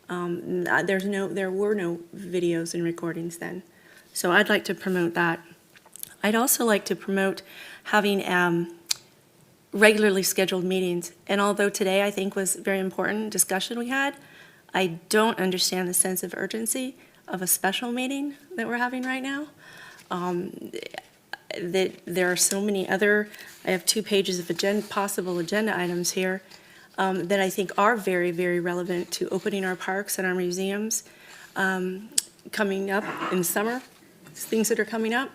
There were no videos and recordings then. So I'd like to promote that. I'd also like to promote having regularly scheduled meetings. And although today I think was a very important discussion we had, I don't understand the sense of urgency of a special meeting that we're having right now. That there are so many other, I have 2 pages of possible agenda items here that I think are very, very relevant to opening our parks and our museums coming up in summer, things that are coming up,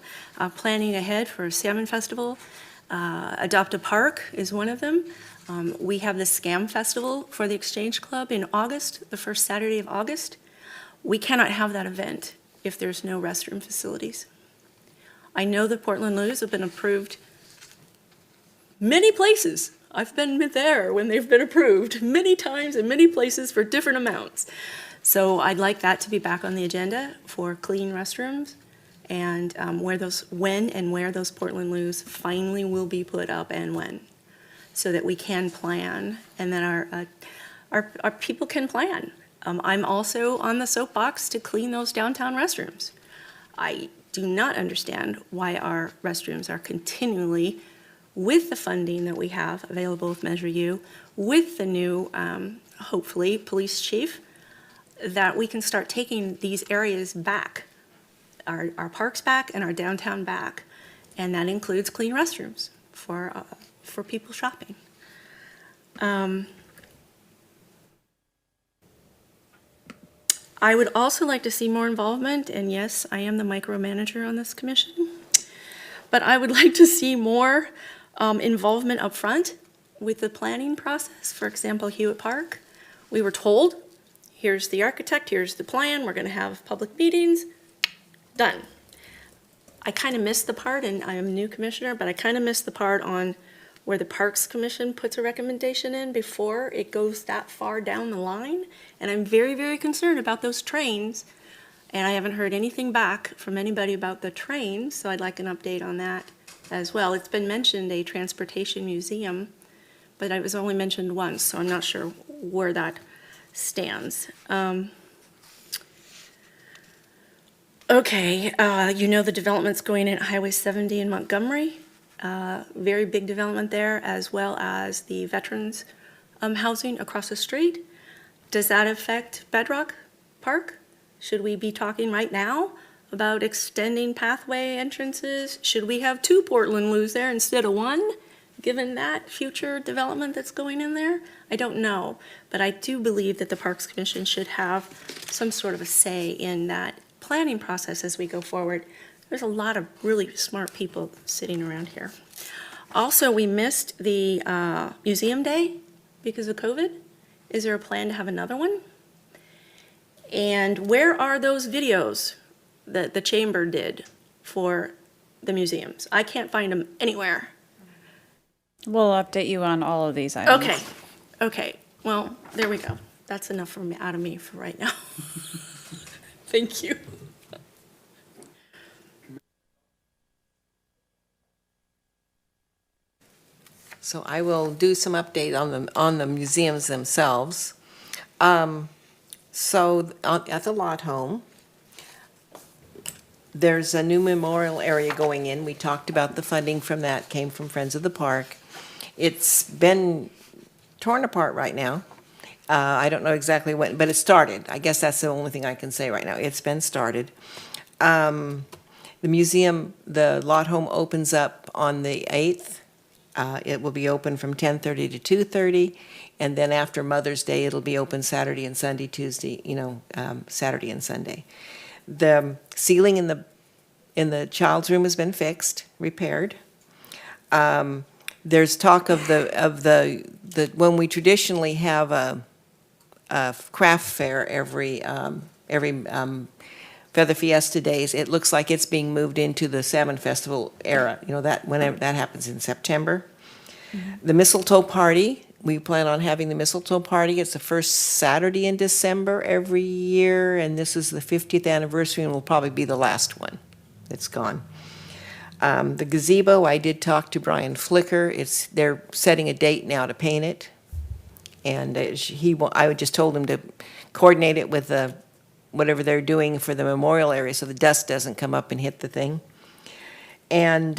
planning ahead for a salmon festival. Adopt a Park is one of them. We have the Scam Festival for the Exchange Club in August, the first Saturday of August. We cannot have that event if there's no restroom facilities. I know the Portland Loos have been approved many places. I've been there when they've been approved many times in many places for different amounts. So I'd like that to be back on the agenda for clean restrooms and when and where those Portland Loos finally will be put up and when, so that we can plan and that our people can plan. I'm also on the soapbox to clean those downtown restrooms. I do not understand why our restrooms are continually, with the funding that we have available with Measure U, with the new, hopefully, police chief, that we can start taking these areas back, our parks back and our downtown back. And that includes clean restrooms for people shopping. I would also like to see more involvement, and yes, I am the micromanager on this commission, but I would like to see more involvement up front with the planning process. For example, Hewitt Park, we were told, here's the architect, here's the plan, we're going to have public meetings, done. I kind of missed the part, and I am a new commissioner, but I kind of missed the part on where the Parks Commission puts a recommendation in before it goes that far down the line. And I'm very, very concerned about those trains. And I haven't heard anything back from anybody about the trains, so I'd like an update on that as well. It's been mentioned, a transportation museum, but it was only mentioned once, so I'm not sure where that stands. Okay, you know the development's going in at Highway 70 in Montgomery. Very big development there, as well as the veterans housing across the street. Does that affect Bedrock Park? Should we be talking right now about extending pathway entrances? Should we have 2 Portland Loos there instead of 1, given that future development that's going in there? I don't know, but I do believe that the Parks Commission should have some sort of a say in that planning process as we go forward. There's a lot of really smart people sitting around here. Also, we missed the museum day because of COVID. Is there a plan to have another one? And where are those videos that the chamber did for the museums? I can't find them anywhere. We'll update you on all of these items. Okay. Well, there we go. That's enough out of me for right now. Thank you. So I will do some update on the museums themselves. So at the Lot Home, There's a new memorial area going in. We talked about the funding from that, came from Friends of the Park. It's been torn apart right now. I don't know exactly when, but it started. I guess that's the only thing I can say right now. It's been started. The museum, the lot home opens up on the 8th. It will be open from 10:30 to 2:30, and then after Mother's Day, it'll be open Saturday and Sunday, Tuesday, Saturday and Sunday. The ceiling in the child's room has been fixed, repaired. There's talk of the when we traditionally have a craft fair every Feather Fiesta days, it looks like it's being moved into the Salmon Festival era, that whenever that happens in September. The mistletoe party, we plan on having the mistletoe party. It's the first Saturday in December every year, and this is the 50th anniversary and will probably be the last one that's gone. The gazebo, I did talk to Brian Flicker. They're setting a date now to paint it. And I just told him to coordinate it with whatever they're doing for the memorial area so the dust doesn't come up and hit the thing. And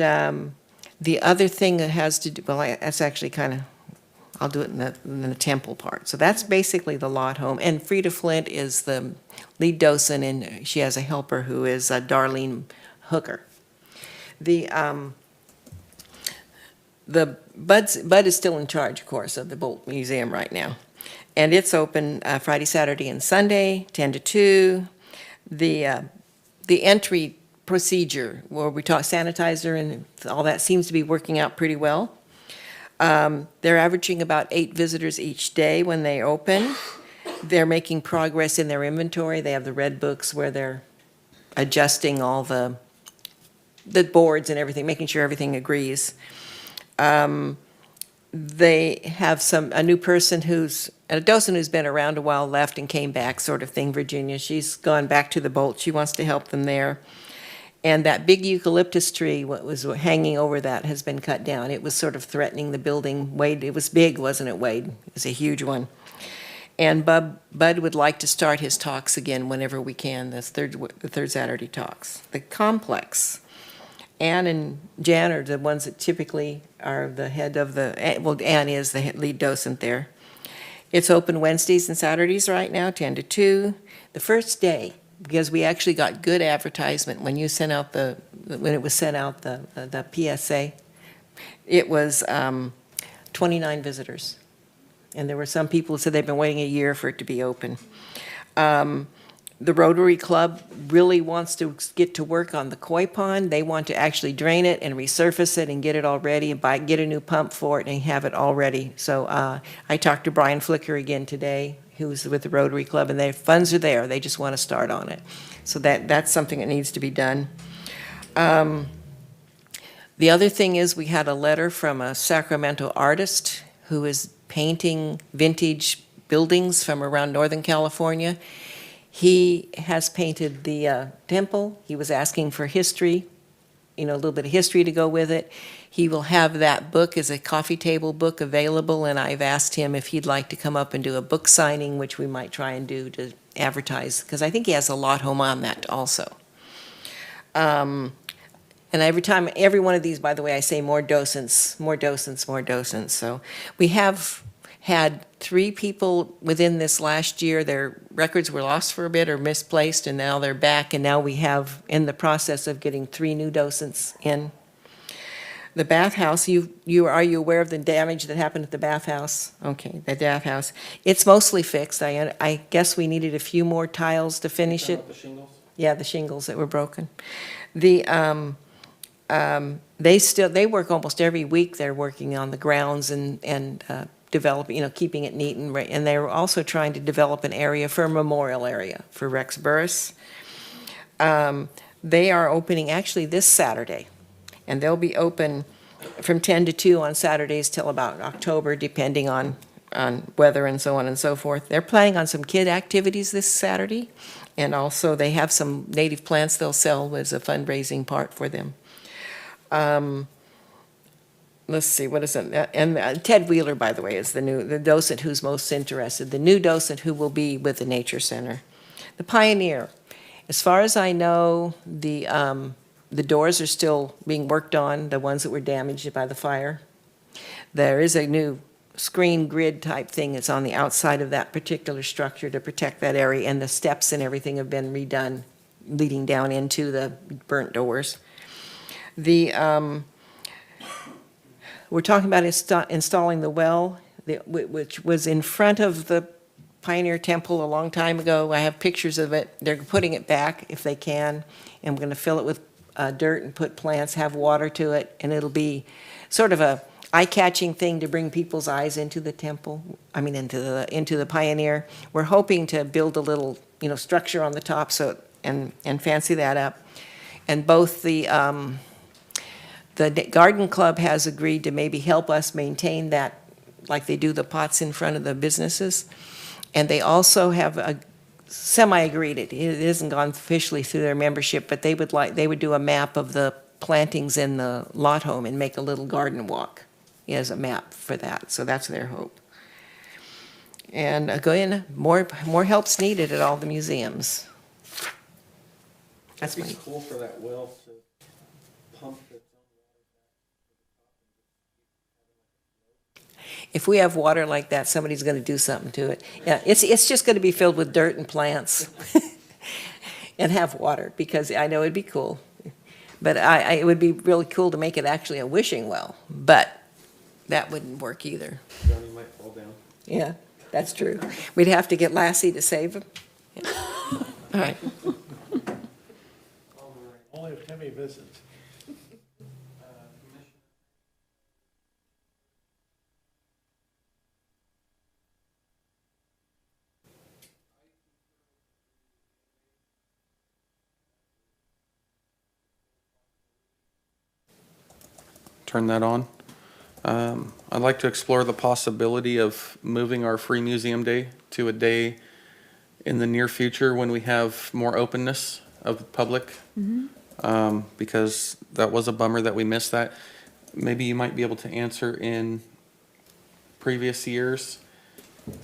the other thing that has to do, that's actually I'll do it in the temple part. So that's basically the lot home. And Frida Flint is the lead docent, and she has a helper who is Darlene Hooker. Bud is still in charge, of course, of the Bolt Museum right now. And it's open Friday, Saturday, and Sunday, 10 to 2. The entry procedure, where we talk sanitizer and all that, seems to be working out pretty well. They're averaging about 8 visitors each day when they open. They're making progress in their inventory. They have the red books where they're adjusting all the boards and everything, making sure everything agrees. They have a new person a docent who's been around a while, left and came back, sort of thing, Virginia. She's gone back to the Bolt. She wants to help them there. And that big eucalyptus tree, what was hanging over that, has been cut down. It was sort of threatening the building. Wade, it was big, wasn't it, Wade? It was a huge one. And Bud would like to start his talks again whenever we can, the third Saturday talks. The complex. Ann and Jan are the ones that typically are the head of Ann is the lead docent there. It's open Wednesdays and Saturdays right now, 10 to 2. The first day, because we actually got good advertisement when it was sent out the PSA, it was 29 visitors. And there were some people who said they've been waiting a year for it to be open. The Rotary Club really wants to get to work on the koi pond. They want to actually drain it and resurface it and get it all ready and get a new pump for it and have it all ready. So I talked to Brian Flicker again today, who's with the Rotary Club, and their funds are there. They just want to start on it. So that's something that needs to be done. The other thing is we had a letter from a Sacramento artist who is painting vintage buildings from around Northern California. He has painted the temple. He was asking for history, a little bit of history to go with it. He will have that book as a coffee table book available, and I've asked him if he'd like to come up and do a book signing, which we might try and do to advertise, because I think he has a lot home on that also. And every one of these, by the way, I say more docents, more docents, more docents. So we have had 3 people within this last year. Their records were lost for a bit or misplaced, and now they're back, and now we have in the process of getting 3 new docents in. The bathhouse, are you aware of the damage that happened at the bathhouse? Okay, the bathhouse. It's mostly fixed. I guess we needed a few more tiles to finish it. The shingles? Yeah, the shingles that were broken. They work almost every week. They're working on the grounds and developing, keeping it neat and they're also trying to develop an area for a memorial area for Rex Burris. They are opening actually this Saturday, and they'll be open from 10 to 2 on Saturdays till about October, depending on weather and so on and so forth. They're planning on some kid activities this Saturday, and also they have some native plants they'll sell as a fundraising part for them. Let's see, what is it? And Ted Wheeler, by the way, is the docent who's most interested, the new docent who will be with the Nature Center. The Pioneer, As far as I know, the doors are still being worked on, the ones that were damaged by the fire. There is a new screen grid type thing that's on the outside of that particular structure to protect that area, and the steps and everything have been redone, leading down into the burnt doors. We're talking about installing the well, which was in front of the Pioneer Temple a long time ago. I have pictures of it. They're putting it back if they can, and we're going to fill it with dirt and put plants, have water to it, and it'll be sort of a eye-catching thing to bring people's eyes into the temple, into the Pioneer. We're hoping to build a little, structure on the top and fancy that up. And both the garden club has agreed to maybe help us maintain that, like they do the pots in front of the businesses. And they also have semi-agreed, it hasn't gone officially through their membership, but they would do a map of the plantings in the lot home and make a little garden walk as a map for that. So that's their hope. And again, more help's needed at all the museums. That's It'd my, be cool for that well to pump its if we have water like that, somebody's going to do something to it. Yeah, it's just going to be filled with dirt and plants and have water, because I know it'd be cool. But it would be really cool to make it actually a wishing well, but that wouldn't work either. own. Johnny might fall down. Yeah, that's true. We'd have to get Lassie to save him. Yeah. All right. Only if Timmy visits. Turn that on. I'd like to explore the possibility of moving our free museum day to a day in the near future when we have more openness of the public. Because that was a bummer that we missed that. Maybe you might be able to answer in previous years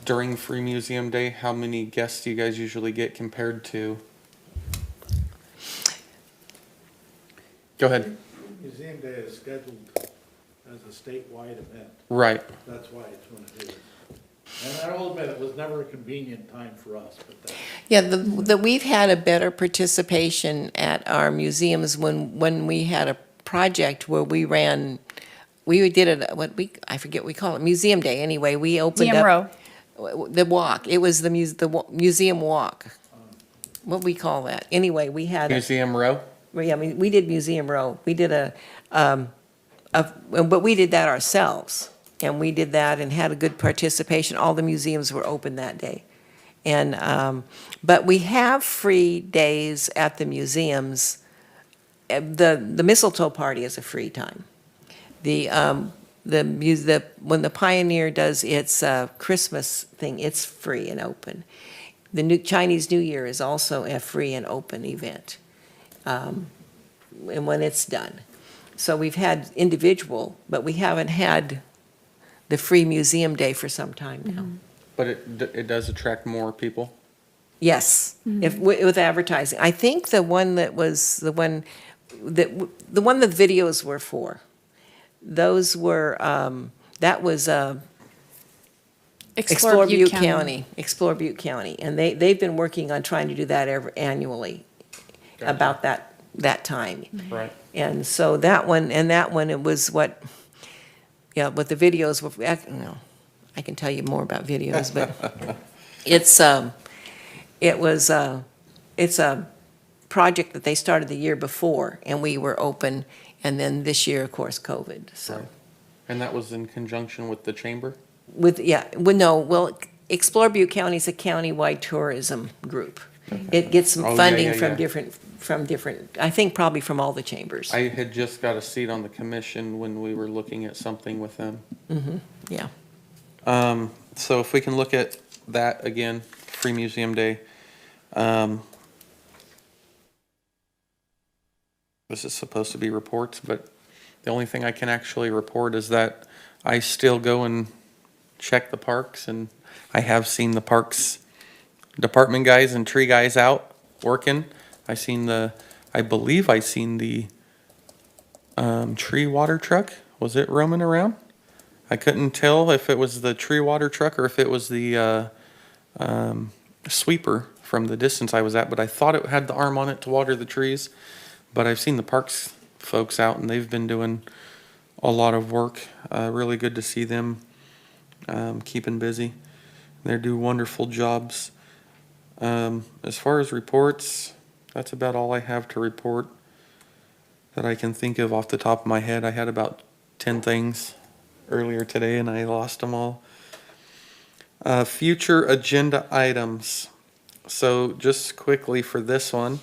during free museum day, how many guests do you guys usually get compared to? Go ahead. Museum Day is scheduled as a statewide event. Right. That's why it's when it is. And I will admit, it was never a convenient time for us, but that. Yeah, we've had a better participation at our museums when we had a project where we did it, I forget what we call it, Museum Day anyway. We opened Museum up. Row. The walk, it was the museum walk. What we call that? Anyway, we had. Museum Row? Yeah, we did Museum Row. We did but we did that ourselves. And we did that and had a good participation. All the museums were open that day. And, but we have free days at the museums. The mistletoe party is a free time. When the Pioneer does its Christmas thing, it's free and open. The Chinese New Year is also a free and open event. And when it's done. So we've had individual, but we haven't had the free museum day for some time now. But it does attract more people? Yes, with advertising. I think the one the videos were for, those were, that was Explore Butte County. Explore Butte County. And they've been working on trying to do that annually. Gotcha. About that time. Right. And so that one, it was what the videos were, I can tell you more about videos, but it's a project that they started the year before, and we were open, and then this year, of course, COVID, so. Right. And that was in conjunction with the chamber? Explore Butte County is a countywide tourism group. It gets some funding from different, I think probably from all the chambers. I had just got a seat on the commission when we were looking at something with them. Yeah. So if we can look at that again, Free Museum Day. This is supposed to be reports, but the only thing I can actually report is that I still go and check the parks, and I have seen the parks department guys and tree guys out working. I believe I seen the tree water truck. Was it roaming around? I couldn't tell if it was the tree water truck or if it was the sweeper from the distance I was at, but I thought it had the arm on it to water the trees. But I've seen the parks folks out, and they've been doing a lot of work. Really good to see them keeping busy. They do wonderful jobs. As far as reports, that's about all I have to report that I can think of off the top of my head. I had about 10 things earlier today, and I lost them all. Future agenda items. So just quickly for this one,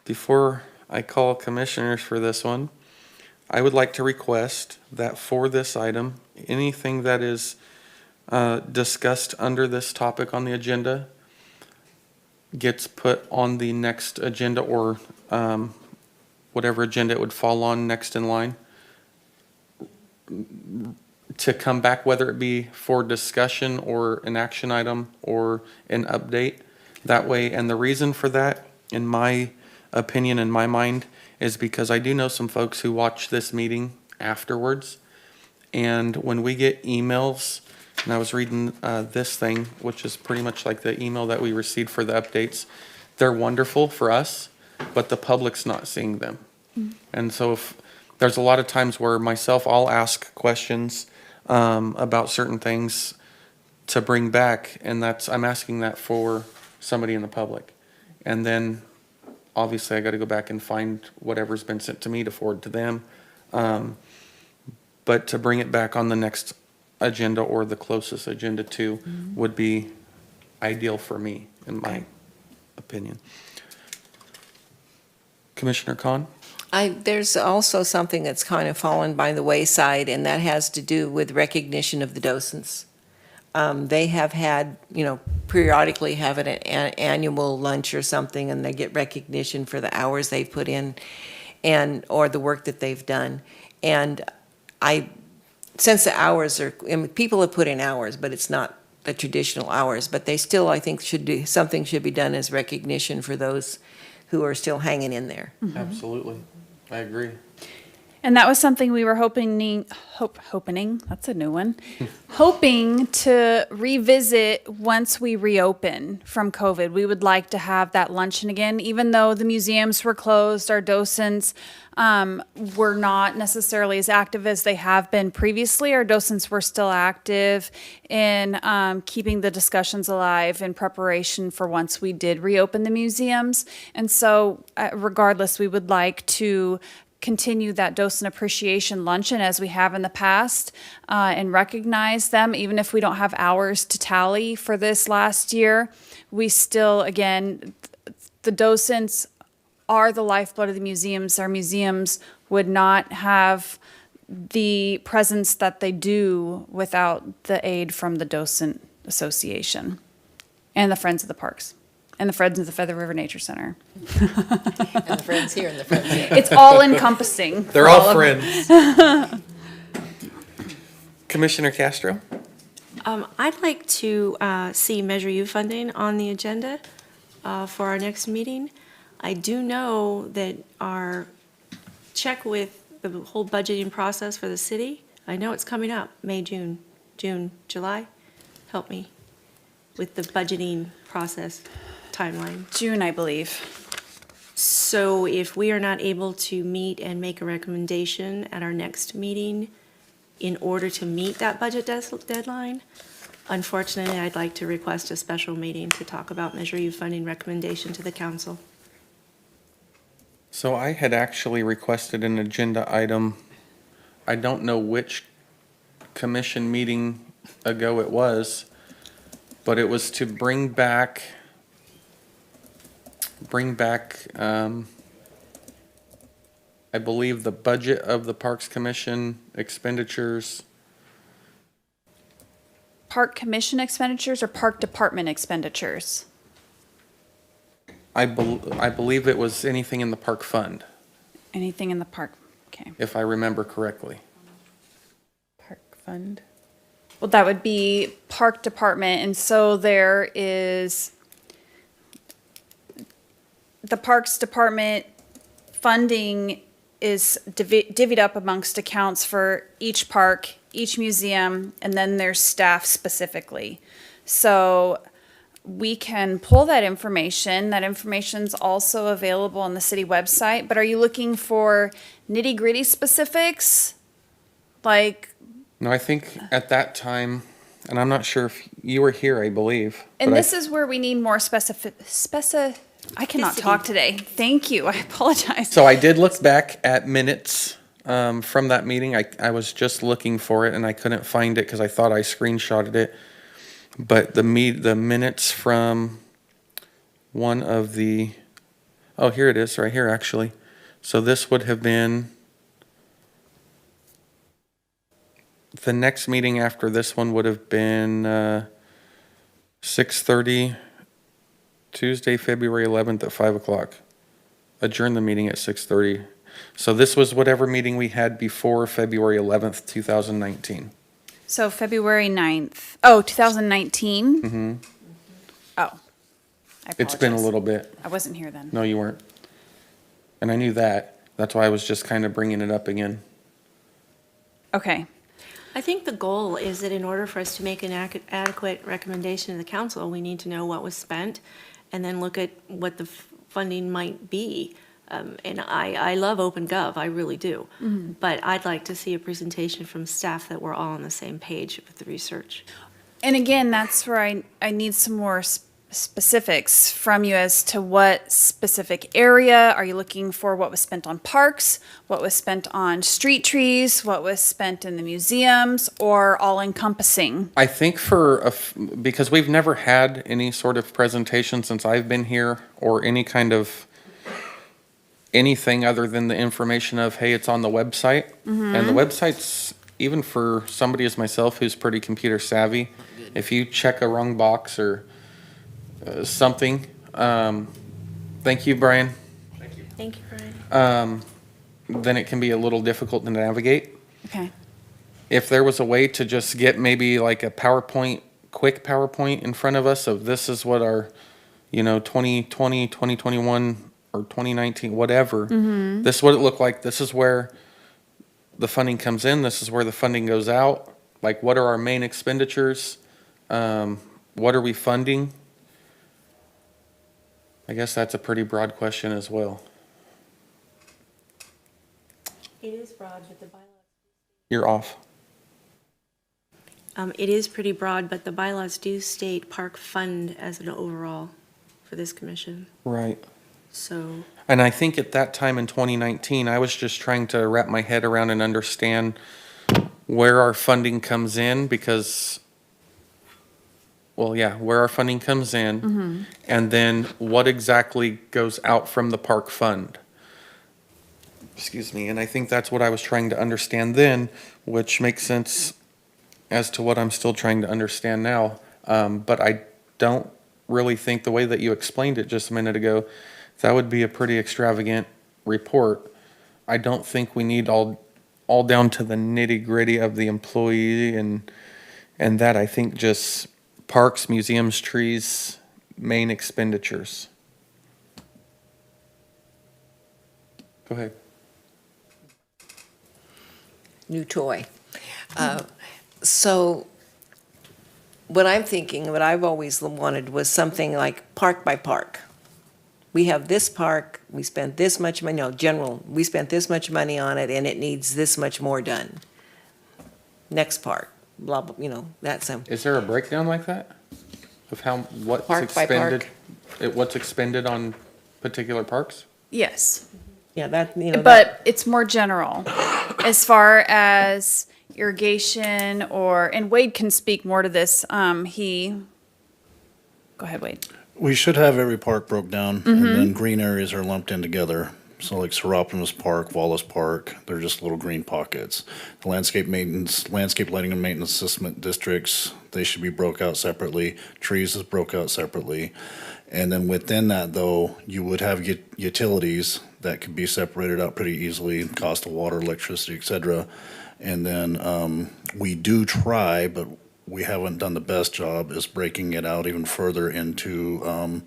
before I call commissioners for this one, I would like to request that for this item, anything that is discussed under this topic on the agenda gets put on the next agenda, or whatever agenda it would fall on next in line, to come back, whether it be for discussion or an action item or an update that way. And the reason for that, in my opinion, in my mind, is because I do know some folks who watch this meeting afterwards. And when we get emails, and I was reading this thing, which is pretty much like the email that we received for the updates, they're wonderful for us, but the public's not seeing them. And so if there's a lot of times where myself, I'll ask questions about certain things to bring back, and I'm asking that for somebody in the public. And then obviously I got to go back and find whatever's been sent to me to forward to them. But to bring it back on the next agenda or the closest agenda to would be ideal for me, in my opinion. Commissioner Khan? There's also something that's kind of fallen by the wayside, and that has to do with recognition of the docents. They have had, periodically have an annual lunch or something, and they get recognition for the hours they've put in or the work that they've done. And since the hours people have put in hours, but it's not the traditional hours, but they still, I think, something should be done as recognition for those who are still hanging in there. Absolutely. I agree. And that was something we were hoping, that's a new one, hoping to revisit once we reopen from COVID. We would like to have that luncheon again, even though the museums were closed, our docents were not necessarily as active as they have been previously. Our docents were still active in keeping the discussions alive in preparation for once we did reopen the museums. And so regardless, we would like to continue that docent appreciation luncheon as we have in the past and recognize them, even if we don't have hours to tally for this last year. We still, again, the docents are the lifeblood of the museums. Our museums would not have the presence that they do without the aid from the Docent Association and the Friends of the Parks. And the Friends of the Feather River Nature Center. And the friends here and the friends there. It's all encompassing. They're all friends. Commissioner Castro? I'd like to see Measure U funding on the agenda for our next meeting. I do know that our check with the whole budgeting process for the city, I know it's coming up, May, June, July. Help me with the budgeting process timeline. June, I believe. So if we are not able to meet and make a recommendation at our next meeting in order to meet that budget deadline, unfortunately, I'd like to request a special meeting to talk about Measure U funding recommendation to the council. So I had actually requested an agenda item. I don't know which commission meeting ago it was, but it was to bring back I believe the budget of the Parks Commission expenditures. Park Commission expenditures or Park Department expenditures? I believe it was anything in the park fund, Anything in the park? Okay. if I remember correctly. Park fund. Well, that would be Park Department, and so there is the Parks Department funding is divvied up amongst accounts for each park, each museum, and then there's staff specifically. So we can pull that information. That information's also available on the city website. But are you looking for nitty-gritty specifics? Like, No, I think at that time, and I'm not sure if you were here, I believe. and but this is where we need more I cannot talk today. Thank you. I apologize. So I did look back at minutes from that meeting. I was just looking for it and I couldn't find it because I thought I screenshotted it. But the minutes from one of the, oh, here it is, right here actually. So this would have been the next meeting after this one would have been 6:30. Tuesday, February 11th at 5 o'clock. Adjourn the meeting at 6:30. So this was whatever meeting we had before February 11th, 2019. So February 9th. Oh, 2019? Mm-hmm. Oh. I It's been a apologize. little bit. I wasn't here then. No, you weren't. And I knew that. That's why I was just kind of bringing it up again. Okay. I think the goal is that in order for us to make an adequate recommendation to the council, we need to know what was spent and then look at what the funding might be. And I love OpenGov, I really do. But I'd like to see a presentation from staff that we're all on the same page with the research. And again, that's where I need some more specifics from you as to what specific area. Are you looking for what was spent on parks, what was spent on street trees, what was spent in the museums, or all encompassing? I think because we've never had any sort of presentation since I've been here or any kind of anything other than the information of, hey, it's on the website. And the website's, even for somebody as myself who's pretty computer savvy, if you check a wrong box or something, thank you, Brian. Thank you, Brian. Then it can be a little difficult to navigate. Okay. If there was a way to just get maybe like a quick PowerPoint in front of us of this is what our, 2020, 2021, or 2019, whatever, this is what it looked like. This is where the funding comes in. This is where the funding goes out. Like, what are our main expenditures? What are we funding? I guess that's a pretty broad question as well. It is broad, but the bylaws. You're off. It is pretty broad, but the bylaws do state park fund as an overall for this commission. Right. So, And I think at that time in 2019, I was just trying to wrap my head around and understand where our funding comes in because, where our funding comes in, and then what exactly goes out from the park fund. Excuse me, and I think that's what I was trying to understand then, which makes sense as to what I'm still trying to understand now. But I don't really think the way that you explained it just a minute ago, that would be a pretty extravagant report. I don't think we need all down to the nitty-gritty of the employee and that. I think just parks, museums, trees, main expenditures. Go ahead. New toy. So what I'm thinking, what I've always wanted was something like park by park. We have this park, we spent this much money, we spent this much money on it and it needs this much more done. Next park, blah, blah, that's a. Is there a breakdown like that? Of what's Park by expended? park. What's expended on particular parks? Yes. Yeah, that. But it's more general as far as irrigation and Wade can speak more to this. Go ahead, Wade. We should have every park broke down, and then green areas are lumped in together. So like Seropolis Park, Wallace Park, they're just little green pockets. The landscape lighting and maintenance assessment districts, they should be broke out separately. Trees is broke out separately. And then within that, though, you would have utilities that could be separated out pretty easily, cost of water, electricity, et cetera. And then we do try, but we haven't done the best job, is breaking it out even further into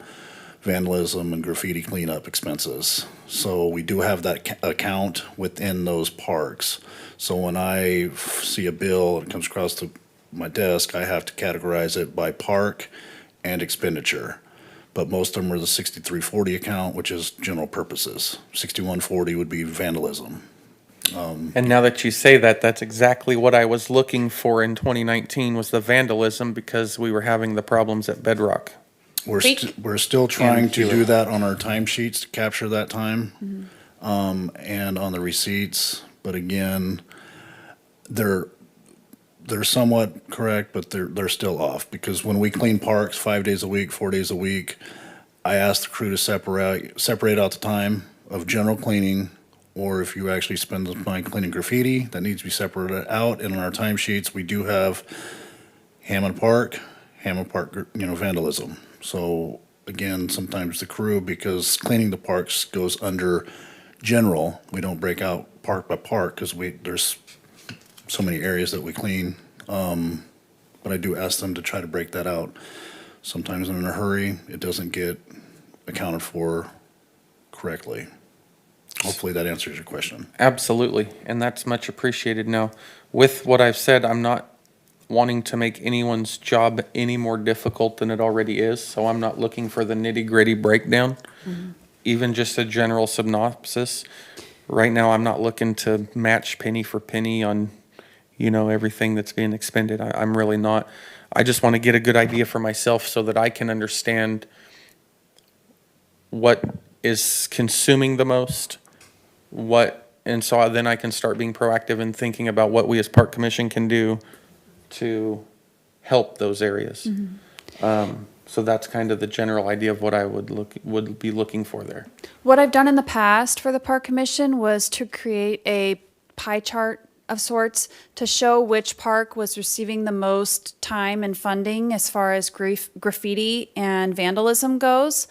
vandalism and graffiti cleanup expenses. So we do have that account within those parks. So when I see a bill and it comes across my desk, I have to categorize it by park and expenditure. But most of them are the 6340 account, which is general purposes. 6140 would be vandalism. And now that you say that, that's exactly what I was looking for in 2019 was the vandalism because we were having the problems at Bedrock. We're still trying to do Hewitt. that on our timesheets to capture that time, and on the receipts. But again, they're somewhat correct, but they're still off because when we clean parks 5 days a week, 4 days a week, I ask the crew to separate out the time of general cleaning, or if you actually spend the time cleaning graffiti, that needs to be separated out. And on our timesheets, we do have Hammond Park, vandalism. So again, sometimes the crew, because cleaning the parks goes under general, we don't break out park by park because there's so many areas that we clean. But I do ask them to try to break that out. Sometimes in a hurry, it doesn't get accounted for correctly. Hopefully that answers your question. Absolutely, and that's much appreciated. Now, with what I've said, I'm not wanting to make anyone's job any more difficult than it already is, so I'm not looking for the nitty-gritty breakdown, even just a general synopsis. Right now, I'm not looking to match penny for penny on, everything that's being expended. I'm really not. I just want to get a good idea for myself so that I can understand what is consuming the most, and so then I can start being proactive and thinking about what we as Park Commission can do to help those areas. So that's kind of the general idea of what I would be looking for there. What I've done in the past for the Park Commission was to create a pie chart of sorts to show which park was receiving the most time and funding as far as graffiti and vandalism goes.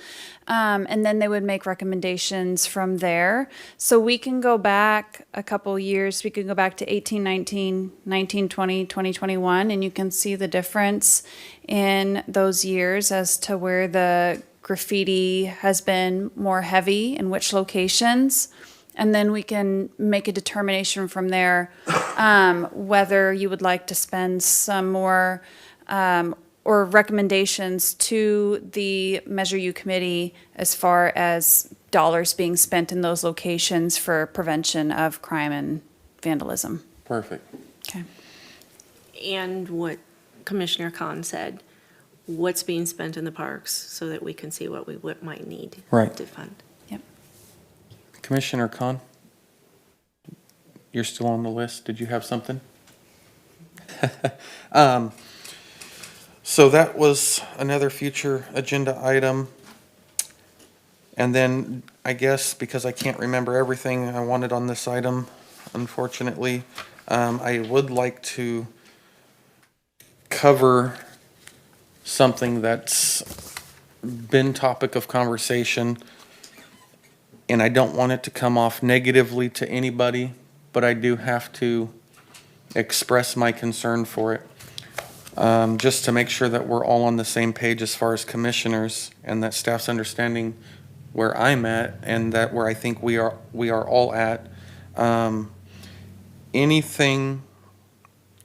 And then they would make recommendations from there. So we can go back a couple years. We can go back to 18, 19, 19, 20, 2021, and you can see the difference in those years as to where the graffiti has been more heavy in which locations. And then we can make a determination from there whether you would like to spend some more or recommendations to the Measure U committee as far as dollars being spent in those locations for prevention of crime and vandalism. Perfect. Okay. And what Commissioner Khan said, what's being spent in the parks so that we can see what we might need Right. to fund. Commissioner Khan, you're still on the list. Did you have something? So that was another future agenda item. And then I guess because I can't remember everything I wanted on this item, unfortunately, I would like to cover something that's been topic of conversation. And I don't want it to come off negatively to anybody, but I do have to express my concern for it. Just to make sure that we're all on the same page as far as commissioners and that staff's understanding where I'm at and that where I think we are all at. Anything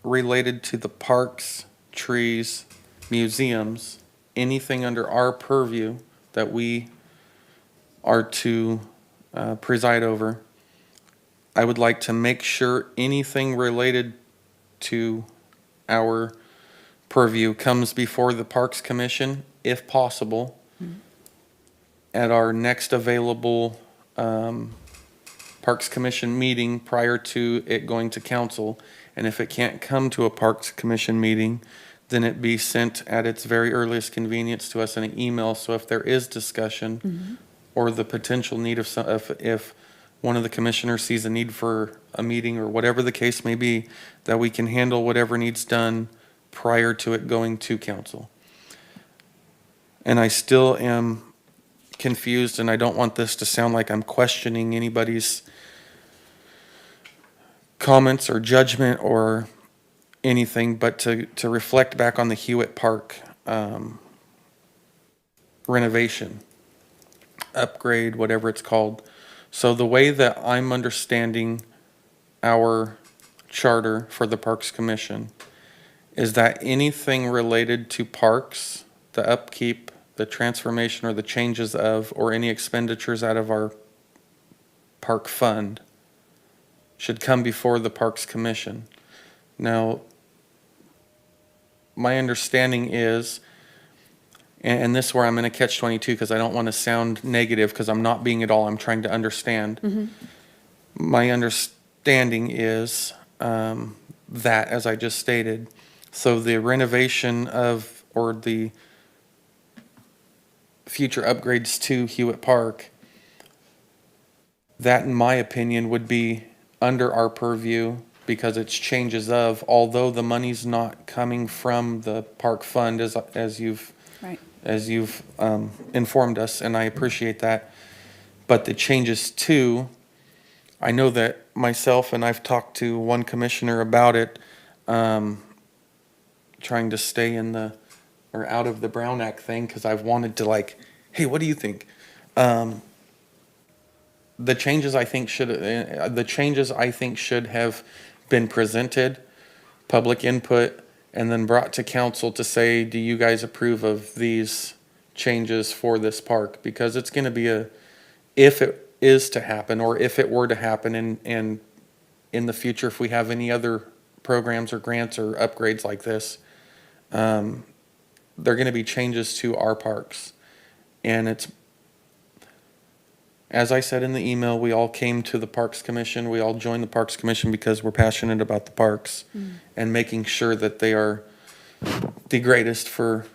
related to the parks, trees, museums, anything under our purview that we are to preside over, I would like to make sure anything related to our purview comes before the Parks Commission, if possible, at our next available Parks Commission meeting prior to it going to council. And if it can't come to a Parks Commission meeting, then it be sent at its very earliest convenience to us in an email. So if there is discussion or the potential need of some, if one of the commissioners sees a need for a meeting or whatever the case may be, that we can handle whatever needs done prior to it going to council. And I still am confused, and I don't want this to sound like I'm questioning anybody's comments or judgment or anything, but to reflect back on the Hewitt Park renovation. upgrade, whatever it's called. So the way that I'm understanding our charter for the Parks Commission is that anything related to parks, the upkeep, the transformation or the changes of, or any expenditures out of our park fund should come before the Parks Commission. Now, my understanding is, and this is where I'm in a catch-22 because I don't want to sound negative because I'm not being at all, I'm trying to understand. My understanding is that, as I just stated, so the renovation of, or the future upgrades to Hewitt Park, that in my opinion would be under our purview because it's changes of, although the money's not coming from the park fund as you've Right. informed us, and I appreciate that. But the changes to, I know that myself and I've talked to one commissioner about it, trying to stay in the, or out of the Brown Act thing, because I've wanted to like, hey, what do you think? The changes I think should have been presented, public input, and then brought to council to say, do you guys approve of these changes for this park? Because it's going to be if it is to happen, or if it were to happen and in the future, if we have any other programs or grants or upgrades like this, they're going to be changes to our parks. And it's, as I said in the email, we all came to the Parks Commission. We all joined the Parks Commission because we're passionate about the parks and making sure that they are the greatest for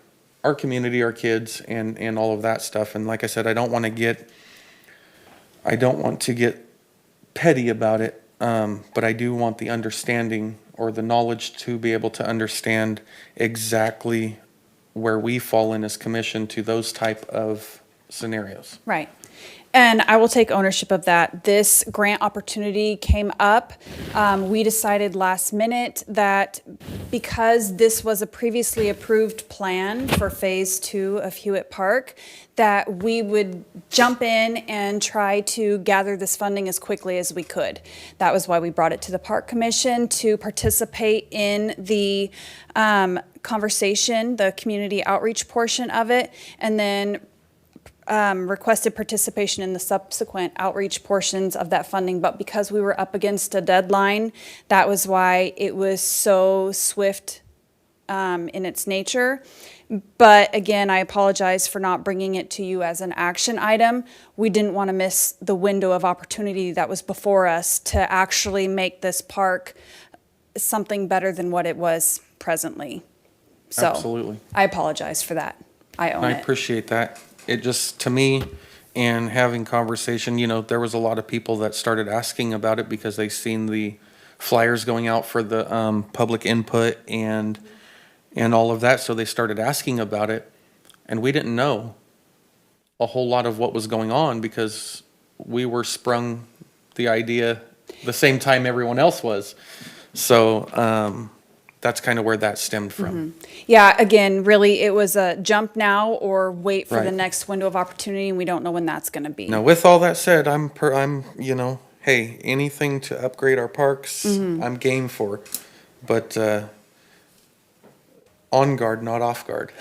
our community, our kids, and all of that stuff. And like I said, I don't want to get petty about it, but I do want the understanding or the knowledge to be able to understand exactly where we fall in as commission to those type of scenarios. Right. And I will take ownership of that. This grant opportunity came up. We decided last minute that because this was a previously approved plan for Phase 2 of Hewitt Park, that we would jump in and try to gather this funding as quickly as we could. That was why we brought it to the Park Commission to participate in the conversation, the community outreach portion of it, and then requested participation in the subsequent outreach portions of that funding. But because we were up against a deadline, that was why it was so swift in its nature. But again, I apologize for not bringing it to you as an action item. We didn't want to miss the window of opportunity that was before us to actually make this park something better than what it was presently. So Absolutely. I apologize for that. I own I it. appreciate that. It just, to me, and having conversation, there was a lot of people that started asking about it because they seen the flyers going out for the public input and all of that. So they started asking about it, and we didn't know a whole lot of what was going on because we were sprung the idea the same time everyone else was. So that's kind of where that stemmed from. Yeah, again, really, it was a jump now or wait for the Right. next window of opportunity, and we don't know when that's going to be. Now, with all that said, I'm hey, anything to upgrade our parks, I'm game for. But on guard, not off guard.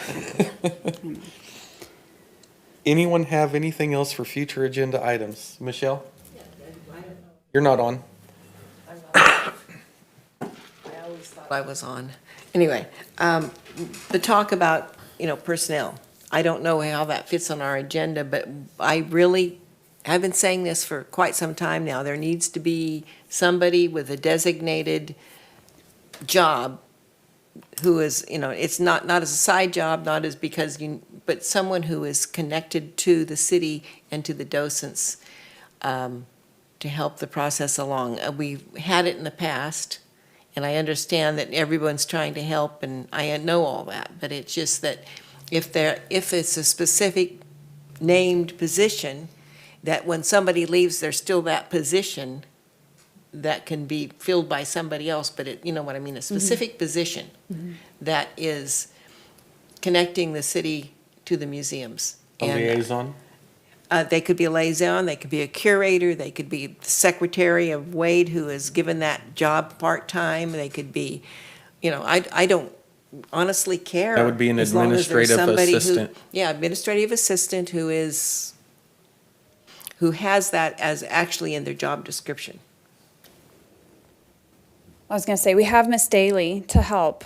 Anyone have anything else for future agenda items? Michelle? You're not on. I was on. Anyway, the talk about, personnel. I don't know how that fits on our agenda, but I've been saying this for quite some time now. There needs to be somebody with a designated job who is, it's not as a side job, not as but someone who is connected to the city and to the docents to help the process along. We've had it in the past. And I understand that everyone's trying to help, and I know all that, but it's just that if it's a specific named position, that when somebody leaves, there's still that position that can be filled by somebody else, but you know what I mean, a specific position that is connecting the city to the museums. A liaison? They could be a liaison, they could be a curator, they could be the secretary of Wade who is given that job part-time, they could be, I don't honestly care. That would be an as long as there's administrative somebody who- assistant. Yeah, administrative assistant who has that as actually in their job description. I was going to say, we have Miss Daly to help,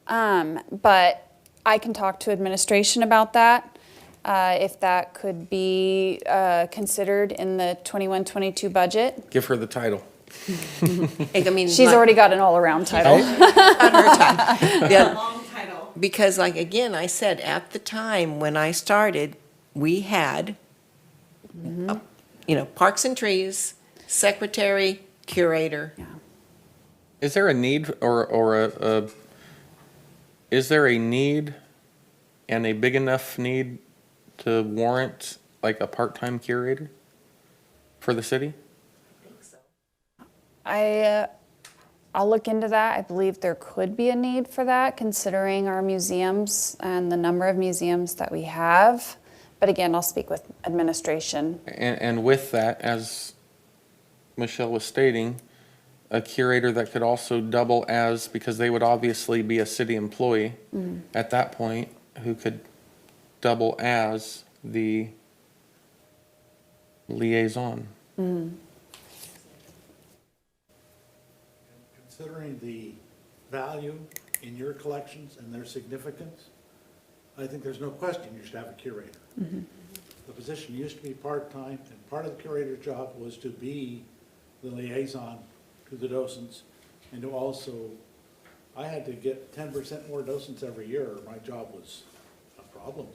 but I can talk to administration about that, if that could be considered in the 21-22 budget. Give her the title. I mean, She's already got an all-around title. on her time. Yeah, Long title. because like, again, I said, at the time when I started, we had, Parks and Trees, secretary, curator. Is there a need is there a need and a big enough need to warrant like a part-time curator for the city? I'll look into that. I believe there could be a need for that, considering our museums and the number of museums that we have. But again, I'll speak with administration. And with that, as Michelle was stating, a curator that could also double as, because they would obviously be a city employee at that point, who could double as the liaison. Considering the value in your collections and their significance, I think there's no question you should have a curator. The position used to be part-time, and part of the curator's job was to be the liaison to the docents, and to also, I had to get 10% more docents every year, or my job was a problem.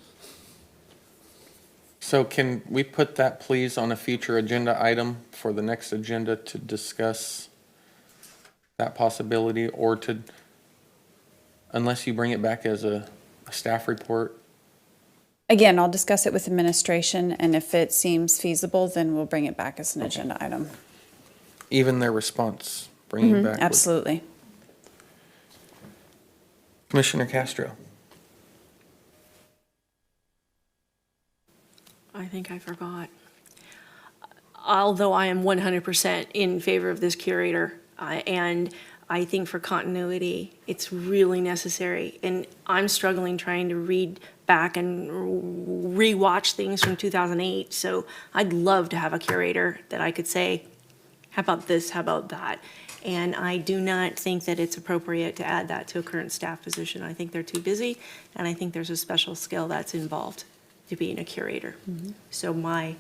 So can we put that please on a future agenda item for the next agenda to discuss that possibility, or to, unless you bring it back as a staff report? Again, I'll discuss it with administration, and if it seems feasible, then we'll bring it back as an agenda item. Even their response, bring it back. would- Absolutely. Commissioner Castro. I think I forgot. Although I am 100% in favor of this curator, and I think for continuity, it's really necessary. And I'm struggling trying to read back and rewatch things from 2008, so I'd love to have a curator that I could say, how about this, how about that? And I do not think that it's appropriate to add that to a current staff position. I think they're too busy, and I think there's a special skill that's involved to being a curator. So I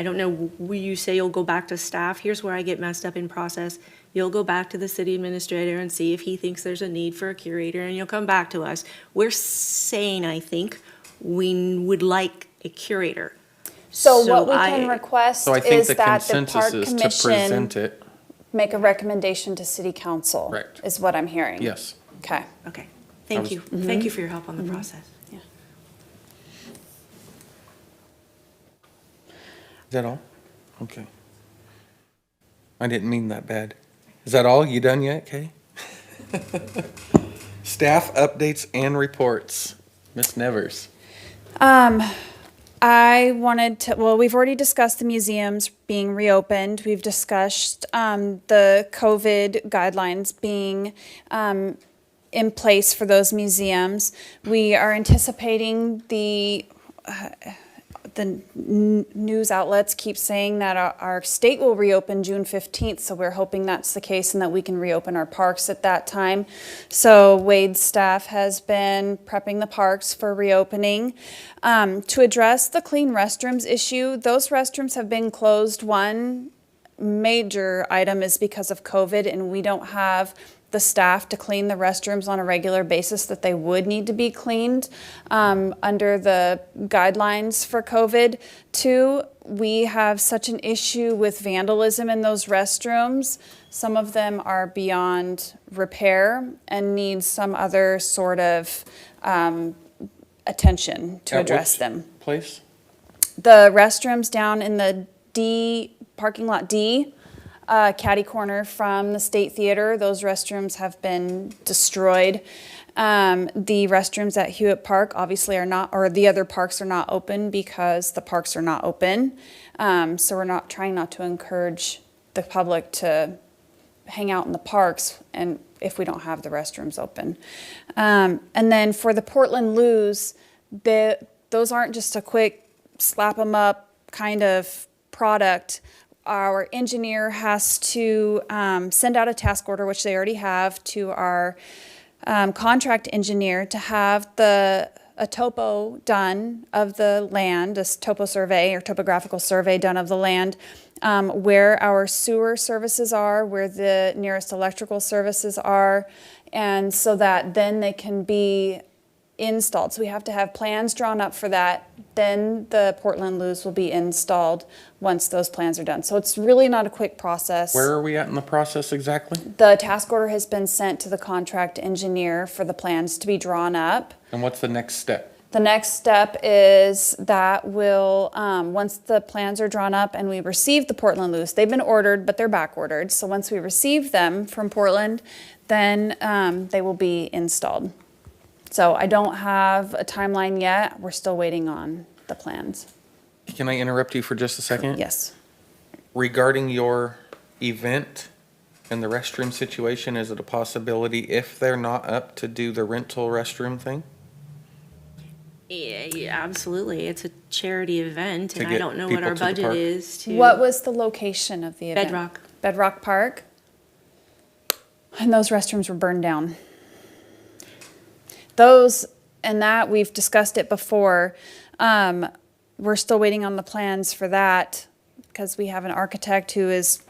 don't know, will you say you'll go back to staff? Here's where I get messed up in process. You'll go back to the city administrator and see if he thinks there's a need for a curator, and you'll come back to us. We're saying, I think, we would like a curator. So what we can request So I think is the that the consensus park is to commission present it. make a recommendation to city council. Correct. Is what I'm hearing. Yes. Okay. Okay, thank you. Thank you for your help on the process. Is that all? Okay. I didn't mean that bad. Is that all? You done yet, Kay? Staff updates and reports. Ms. Nevers. I wanted to, well, we've already discussed the museums being reopened. We've discussed the COVID guidelines being in place for those museums. We are anticipating the news outlets keep saying that our state will reopen June 15th, so we're hoping that's the case and that we can reopen our parks at that time. So Wade's staff has been prepping the parks for reopening. To address the clean restrooms issue, those restrooms have been closed. One major item is because of COVID, and we don't have the staff to clean the restrooms on a regular basis that they would need to be cleaned under the guidelines for COVID. Two, we have such an issue with vandalism in those restrooms. Some of them are beyond repair and need some other sort of attention to At address which them. Place? The restrooms down in the D, parking lot D, catty corner from the State Theater, those restrooms have been destroyed. The restrooms at Hewitt Park obviously are not, or the other parks are not open because the parks are not open. So we're not trying not to encourage the public to hang out in the parks and if we don't have the restrooms open. And then for the Portland Loos, those aren't just a quick slap them up kind of product. Our engineer has to send out a task order, which they already have, to our contract engineer to have a topo done of the land, a topo survey or topographical survey done of the land, where our sewer services are, where the nearest electrical services are, and so that then they can be installed. So we have to have plans drawn up for that. Then the Portland Loos will be installed once those plans are done. So it's really not a quick process. Where are we at in the process exactly? The task order has been sent to the contract engineer for the plans to be drawn up. And what's the next step? The next step is that will, once the plans are drawn up and we receive the Portland Loos, they've been ordered, but they're back ordered. So once we receive them from Portland, then they will be installed. So I don't have a timeline yet. We're still waiting on the plans. Can I interrupt you for just a second? Yes. Regarding your event and the restroom situation, is it a possibility if they're not up to do the rental restroom thing? Yeah, absolutely. It's a charity event, To and I get don't know what people our to the budget park? is to. What was the location of the event? Bedrock. Bedrock Park. And those restrooms were burned down. Those and that, we've discussed it before. We're still waiting on the plans for that because we have an architect who is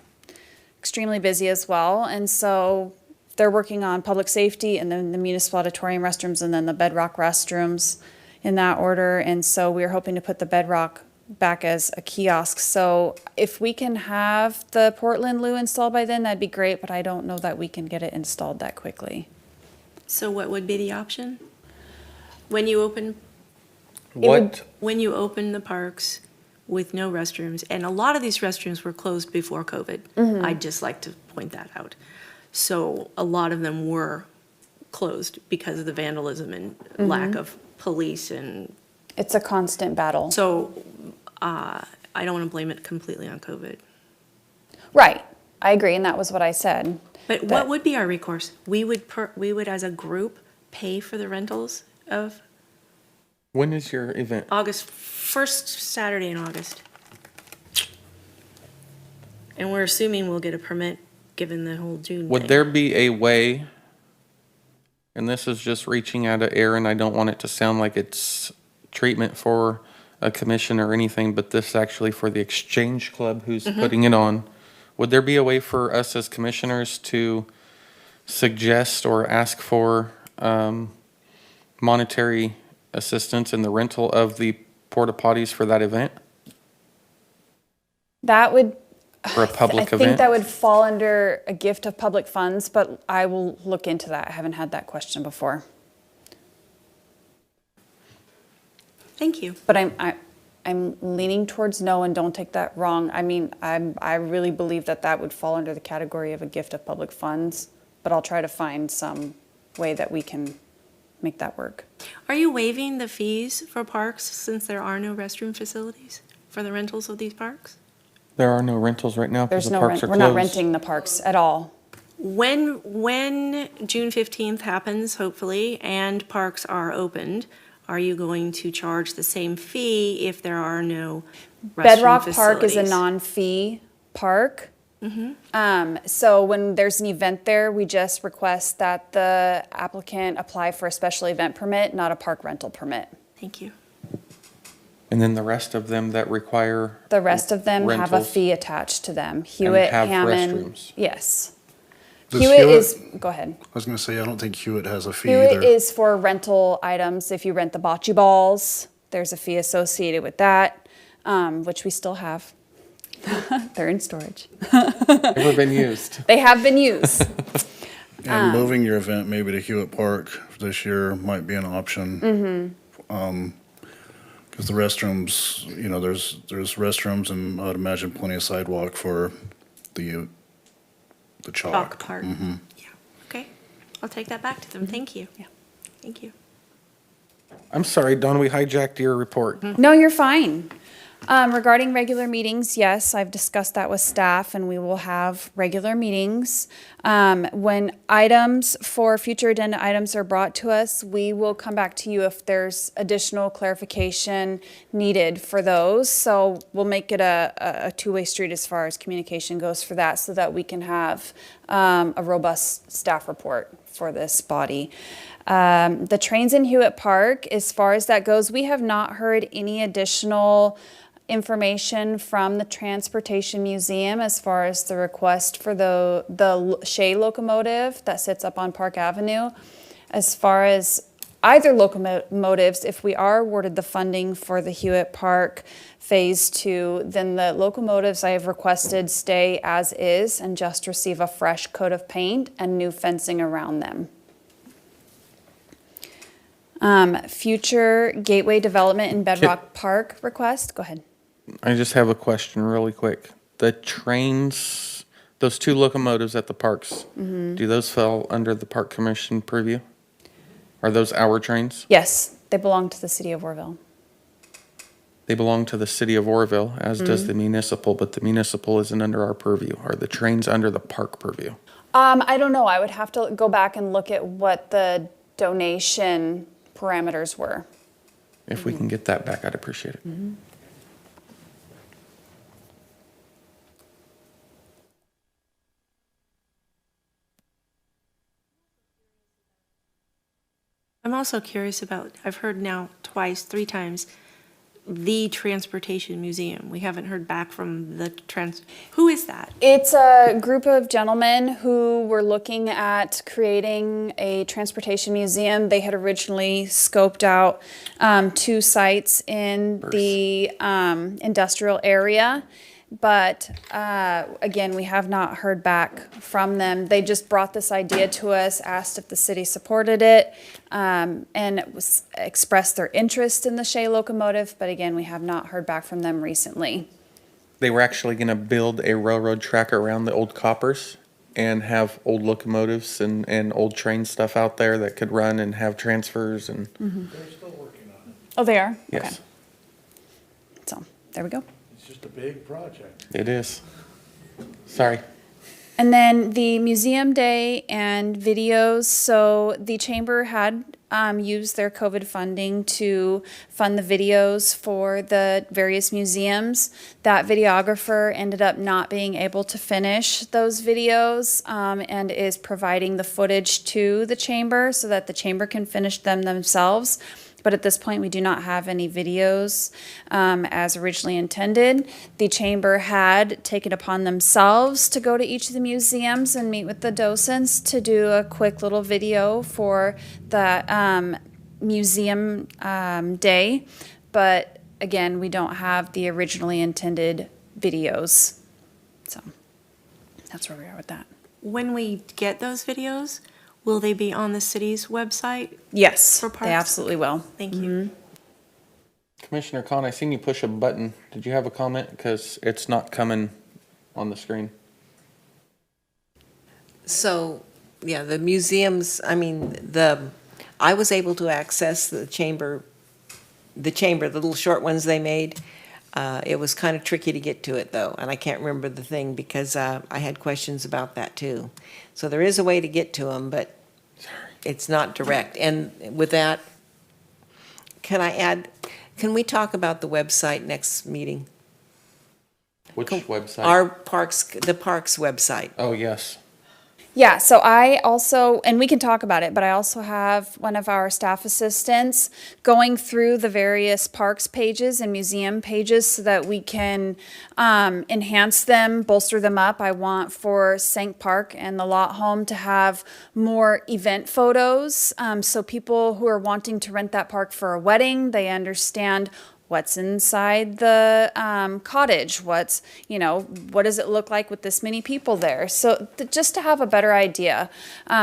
extremely busy as well. And so they're working on public safety and then the municipal auditorium restrooms and then the Bedrock restrooms in that order. And so we're hoping to put the Bedrock back as a kiosk. So if we can have the Portland Loo installed by then, that'd be great, but I don't know that we can get it installed that quickly. So what would be the option? When you open What, the parks with no restrooms, and a lot of these restrooms were closed before COVID. I'd just like to point that out. So a lot of them were closed because of the vandalism and lack of police, and It's a constant battle. so I don't want to blame it completely on COVID. Right. I agree, and that was what I said. But what would be our recourse? We would as a group pay for the rentals of when is your event? first Saturday in August. And we're assuming we'll get a permit given the whole June Would thing. there be a way, and this is just reaching out of air, and I don't want it to sound like it's treatment for a commission or anything, but this is actually for the Exchange Club who's putting it on. Would there be a way for us as commissioners to suggest or ask for monetary assistance in the rental of the porta potties for that event? That would, For a public I event? think that would fall under a gift of public funds, but I will look into that. I haven't had that question before. Thank you. But I'm leaning towards no, and don't take that wrong. I mean, I really believe that would fall under the category of a gift of public funds, but I'll try to find some way that we can make that work. Are you waiving the fees for parks since there are no restroom facilities for the rentals of these parks? There are no rentals right now because There's the no parks rent. are We're closed. not renting the parks at all. When June 15th happens, hopefully, and parks are opened, are you going to charge the same fee if there are no restroom Bedrock facilities? Park is a non-fee park. So when there's an event there, we just request that the applicant apply for a special event permit, not a park rental permit. Thank you. And then the rest of them that require The rest of them have a rentals fee attached to them. Hewitt, have Hammond. restrooms. Yes. Does Hewitt Hewitt- is, go ahead. I was gonna say, I don't think Hewitt has a fee Hewitt either. is for rental items. If you rent the bocce balls, there's a fee associated with that, which we still have. They're in storage. Never been used. They have been used. And moving your event maybe to Hewitt Park this year might be an option. Cause the restrooms, there's restrooms and I'd imagine plenty of sidewalk for the chalk. Chalk part. Yeah, okay. I'll take that back to them. Thank you. Thank you. I'm sorry, Don, we hijacked your report. No, you're fine. Regarding regular meetings, yes, I've discussed that with staff and we will have regular meetings. When items for future agenda items are brought to us, we will come back to you if there's additional clarification needed for those. So we'll make it a two-way street as far as communication goes for that so that we can have a robust staff report for this body. The trains in Hewitt Park, as far as that goes, we have not heard any additional information from the Transportation Museum as far as the request for the Shea locomotive that sits up on Park Avenue. As far as either locomotives, if we are awarded the funding for the Hewitt Park Phase 2, then the locomotives I have requested stay as is and just receive a fresh coat of paint and new fencing around them. Future gateway development in Bedrock Park request, go ahead. I just have a question really quick. The trains, those two locomotives at the parks, do those fall under the Park Commission purview? Are those our trains? Yes, they belong to the city of Oroville. They belong to the city of Oroville, as does the municipal, but the municipal isn't under our purview. Are the trains under the park purview? I don't know, I would have to go back and look at what the donation parameters were. If we can get that back, I'd appreciate it. I'm also curious about, I've heard now twice, 3 times, the Transportation Museum. We haven't heard back from the who is that? It's a group of gentlemen who were looking at creating a transportation museum. They had originally scoped out 2 sites in the industrial area, but again, we have not heard back from them. They just brought this idea to us, asked if the city supported it, and it was expressed their interest in the Shea locomotive, but again, we have not heard back from them recently. They were actually going to build a railroad track around the old coppers and have old locomotives and old train stuff out there that could run and have transfers and. They're still working on it. Oh, they are? Yes, Okay. So, there we go. It's just a big project. it is. Sorry. And then the museum day and videos. So the chamber had used their COVID funding to fund the videos for the various museums. That videographer ended up not being able to finish those videos and is providing the footage to the chamber so that the chamber can finish them themselves. But at this point, we do not have any videos as originally intended. The chamber had taken upon themselves to go to each of the museums and meet with the docents to do a quick little video for the museum day. But again, we don't have the originally intended videos. So that's where we are with that. When we get those videos, will they be on the city's website? Yes, For parks? they absolutely will. Thank you. Commissioner Khan, I seen you push a button. Did you have a comment? Because it's not coming on the screen. So, yeah, the museums, I mean, I was able to access the chamber, the little short ones they made. It was kind of tricky to get to it, though, and I can't remember the thing because I had questions about that, too. So there is a way to get to them, but it's not direct. And with that, can we talk about the website next meeting? Which website? The parks website. Oh, yes. Yeah, so I also, and we can talk about it, but I also have one of our staff assistants going through the various parks pages and museum pages so that we can enhance them, bolster them up. I want for Sank Park and the Lot Home to have more event photos, so people who are wanting to rent that park for a wedding, they understand what's inside the cottage, what does it look like with this many people there? So just to have a better idea.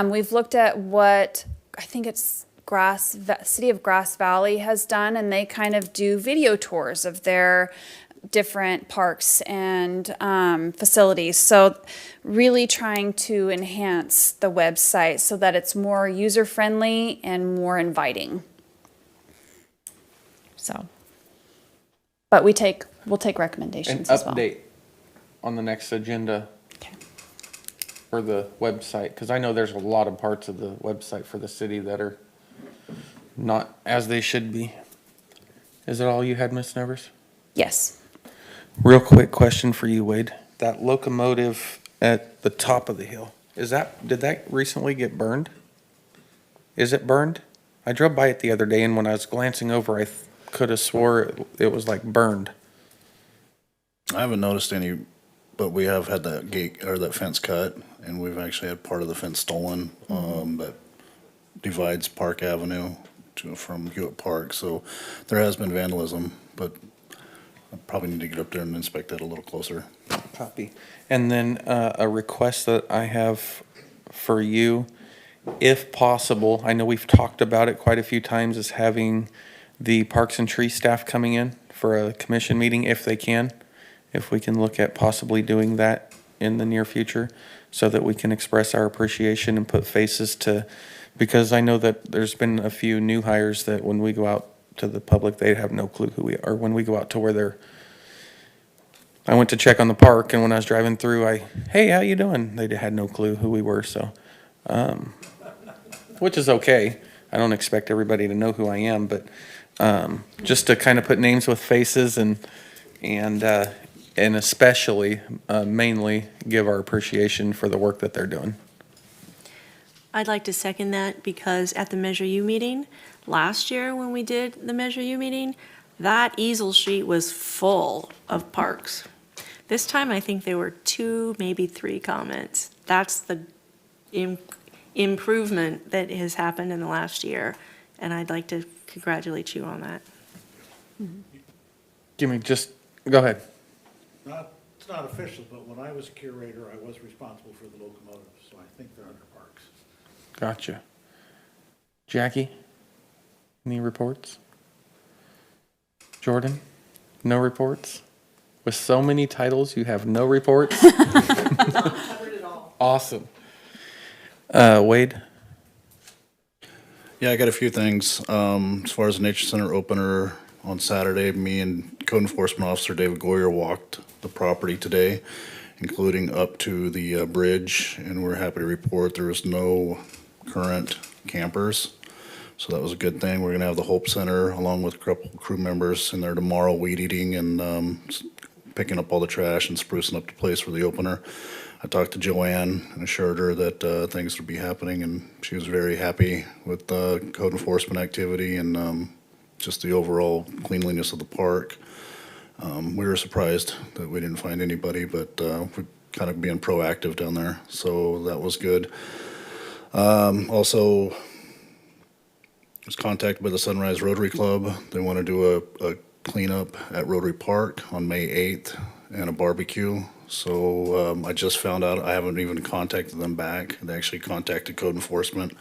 We've looked at what, I think it's City of Grass Valley has done, and they kind of do video tours of their different parks and facilities. So really trying to enhance the website so that it's more user-friendly and more inviting. So, but we'll take An recommendations as well. update on the next agenda for the website, because I know there's a lot of parts of the website for the city that are not as they should be. Is it all you had, Ms. Nevers? Yes. Real quick question for you, Wade. That locomotive at the top of the hill, did that recently get burned? Is it burned? I drove by it the other day, and when I was glancing over, I could have swore it was like burned. I haven't noticed any, but we have had that gate or that fence cut, and we've actually had part of the fence stolen, that divides Park Avenue from Hewitt Park. So there has been vandalism, but I probably need to get up there and inspect that a little closer. Copy. And then a request that I have for you, if possible, I know we've talked about it quite a few times, is having the Parks and Tree staff coming in for a commission meeting if they can. If we can look at possibly doing that in the near future so that we can express our appreciation and put faces to, because I know that there's been a few new hires that when we go out to the public, they have no clue who we are. When we go out to where I went to check on the park, and when I was driving through, hey, how you doing? They had no clue who we were, so, which is okay. I don't expect everybody to know who I am, but just to kind of put names with faces and especially, mainly give our appreciation for the work that they're doing. I'd like to second that because at the Measure U meeting, last year when we did the Measure U meeting, that easel sheet was full of parks. This time, I think there were 2, maybe 3 comments. That's the improvement that has happened in the last year, and I'd like to congratulate you on that. Go ahead. It's not official, but when I was curator, I was responsible for the locomotives, so I think they're under parks. Gotcha. Jackie, any reports? Jordan, no reports? With so many titles, you have no reports? Covered it all. Awesome. Wade? Yeah, I got a few things. As far as the Nature Center opener on Saturday, me and Code Enforcement Officer David Goyer walked the property today, including up to the bridge, and we're happy to report there was no current campers. So that was a good thing. We're gonna have the Hope Center along with a couple crew members in there tomorrow, weed eating and picking up all the trash and sprucing up the place for the opener. I talked to Joanne and assured her that things would be happening, and she was very happy with the code enforcement activity and just the overall cleanliness of the park. We were surprised that we didn't find anybody, but we're kind of being proactive down there, so that was good. Also, was contacted by the Sunrise Rotary Club. They want to do a cleanup at Rotary Park on May 8th and a barbecue. So I just found out, I haven't even contacted them back. They actually contacted Code Enforcement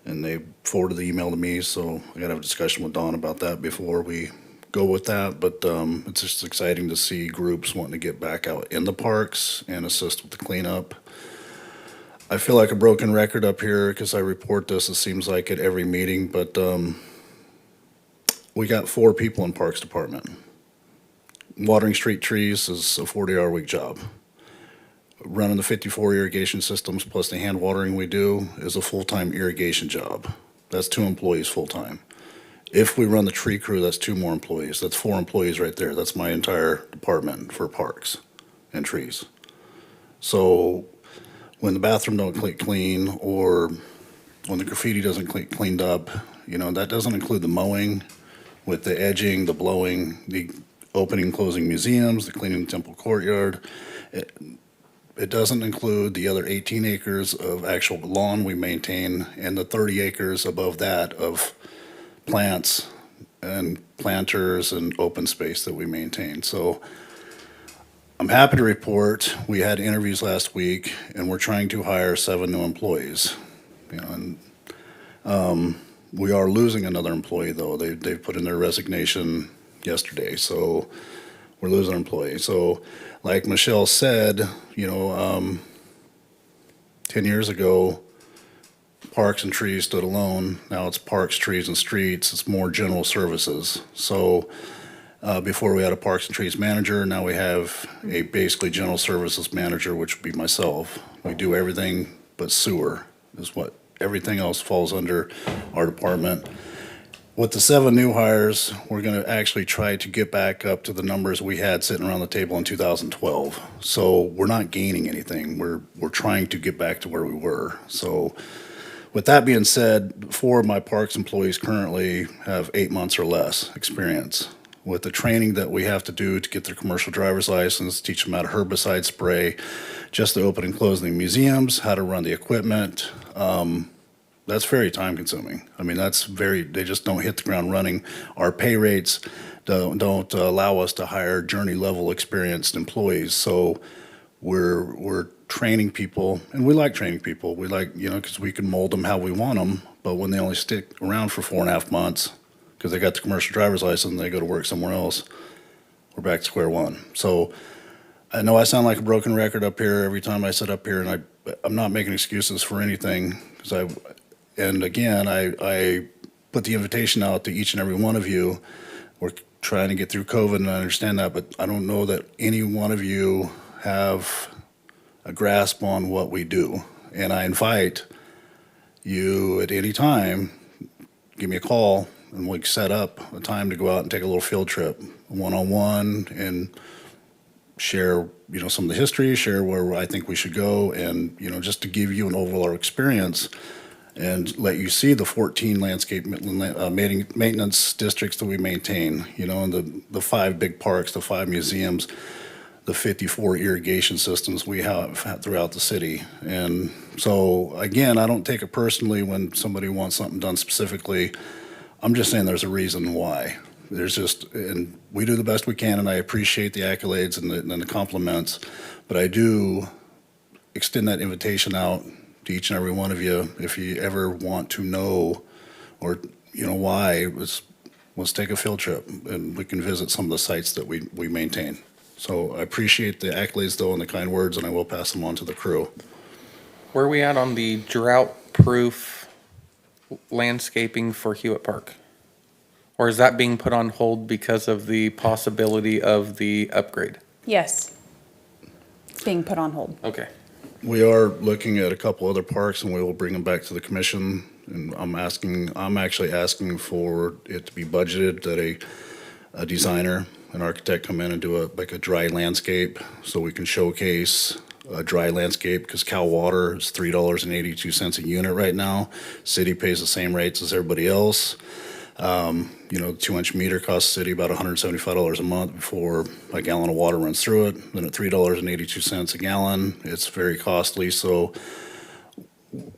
and they forwarded the email to me. So I got to have a discussion with Dawn about that before we go with that. But it's just exciting to see groups wanting to get back out in the parks and assist with the cleanup. I feel like a broken record up here because I report this, it seems like at every meeting, but we got 4 people in Parks Department. Watering street trees is a 40-hour-a-week job. Running the 54 irrigation systems plus the hand watering we do is a full-time irrigation job. That's 2 employees full-time. If we run the tree crew, that's 2 more employees. That's 4 employees right there. That's my entire department for parks and trees. So when the bathroom don't get clean or when the graffiti doesn't get cleaned up, you know, that doesn't include the mowing with the edging, the blowing, the opening and closing museums, the cleaning the temple courtyard. It doesn't include the other 18 acres of actual lawn we maintain and the 30 acres above that of plants and planters and open space that we maintain. So I'm happy to report we had interviews last week and we're trying to hire 7 new employees. You know, and we are losing another employee though. They've put in their resignation yesterday. So we're losing employees. So like Michelle said, 10 years ago, parks and trees stood alone. Now it's parks, trees, and streets. It's more general services. So before we had a parks and trees manager, now we have a basically general services manager, which would be myself. We do everything but sewer is what everything else falls under our department. With the 7 new hires, we're going to actually try to get back up to the numbers we had sitting around the table in 2012. So we're not gaining anything. We're trying to get back to where we were. So with that being said, 4 of my parks employees currently have 8 months or less experience. With the training that we have to do to get their commercial driver's license, teach them how to herbicide spray, just the open and closing the museums, how to run the equipment, that's very time consuming. I mean, they just don't hit the ground running. Our pay rates don't allow us to hire journey level experienced employees. So we're training people, and we like training people. We like, because we can mold them how we want them. But when they only stick around for 4.5 months, because they got the commercial driver's license and they go to work somewhere else, we're back to square one. So I know I sound like a broken record up here every time I sit up here, and I'm not making excuses for anything, and again, I put the invitation out to each and every one of you. We're trying to get through COVID, and I understand that, but I don't know that any one of you have a grasp on what we do. And I invite you at any time, give me a call, and we can set up a time to go out and take a little field trip, one-on-one, and share, some of the history, share where I think we should go, and, just to give you an overall experience and let you see the 14 landscape maintenance districts that we maintain, and the 5 big parks, the 5 museums, the 54 irrigation systems we have throughout the city. And so, again, I don't take it personally when somebody wants something done specifically. I'm just saying there's a reason why. And we do the best we can, and I appreciate the accolades and the compliments, but I do extend that invitation out to each and every one of you. If you ever want to know or why, let's take a field trip and we can visit some of the sites that we maintain. So I appreciate the accolades though and the kind words, and I will pass them on to the crew. Where are we at on the drought-proof landscaping for Hewitt Park? Or is that being put on hold because of the possibility of the upgrade? Yes. It's being put on hold. Okay. We are looking at a couple other parks, and we will bring them back to the commission. And I'm actually asking for it to be budgeted that a designer, an architect come in and do a dry landscape, so we can showcase a dry landscape, because Cal Water is $3.82 a unit right now. City pays the same rates as everybody else. The 2-inch meter costs the city about $175 a month before a gallon of water runs through it. Then at $3.82 a gallon, it's very costly. So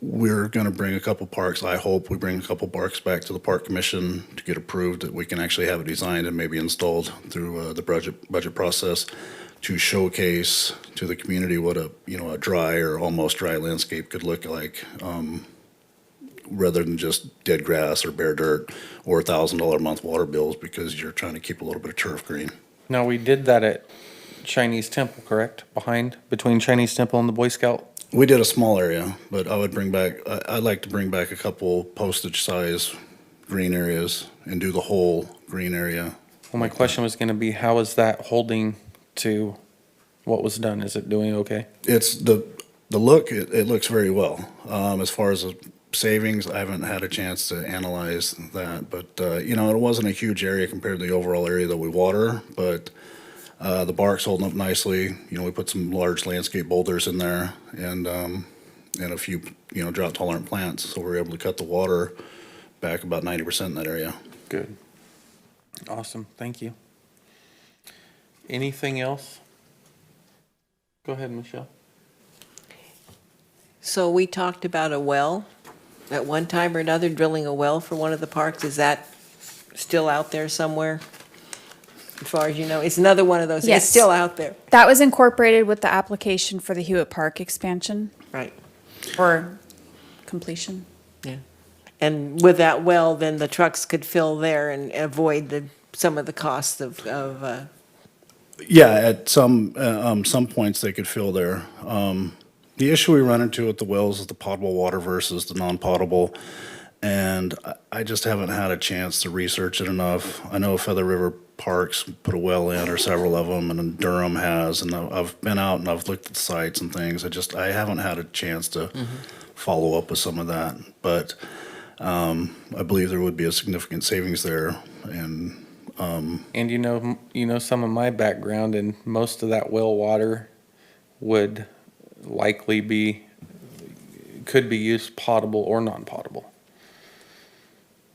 we're going to bring a couple parks. I hope we bring a couple parks back to the Park Commission to get approved, that we can actually have it designed and maybe installed through the budget process to showcase to the community what a dry or almost dry landscape could look like. Rather than just dead grass or bare dirt or $1,000 a month water bills because you're trying to keep a little bit of turf green. Now, we did that at Chinese Temple, correct? Between Chinese Temple and the Boy Scout? We did a small area, but I'd like to bring back a couple postage size green areas and do the whole green area. Well, my question was going to be, how is that holding to what was done? Is it doing okay? It's the look, it looks very well. As far as savings, I haven't had a chance to analyze that, but it wasn't a huge area compared to the overall area that we water, but the bark's holding up nicely. We put some large landscape boulders in there and a few drought tolerant plants, so we're able to cut the water back about 90% in that area. Good. Awesome. Thank you. Anything else? Go ahead, Michelle. So we talked about a well at one time or another, drilling a well for one of the parks. Is that still out there somewhere? As far as you know, it's another one of those. Yes. It's still out there. That was incorporated with the application for the Hewitt Park expansion Right. or completion. Yeah. And with that well, then the trucks could fill there and avoid some of the costs of Yeah, at some points they could fill there. The issue we run into at the wells is the potable water versus the non-potable. And I just haven't had a chance to research it enough. I know Feather River Parks put a well in, or several of them, and then Durham has, and I've been out and I've looked at the sites and things. I haven't had a chance to follow up with some of that. But I believe there would be a significant savings there. And And you know some of my background, and most of that well water would likely could be used potable or non-potable.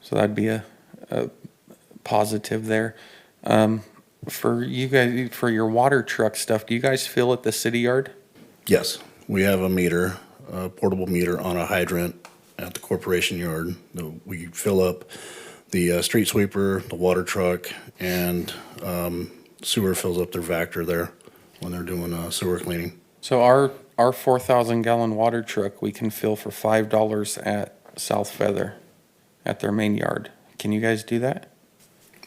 So that'd be a positive there. For you guys, for your water truck stuff, do you guys fill at the city yard? yes, we have a meter, a portable meter on a hydrant at the corporation yard. We fill up the street sweeper, the water truck, and sewer fills up their Vector there when they're doing sewer cleaning. So our 4,000 gallon water truck, we can fill for $5 at South Feather at their main yard. Can you guys do that?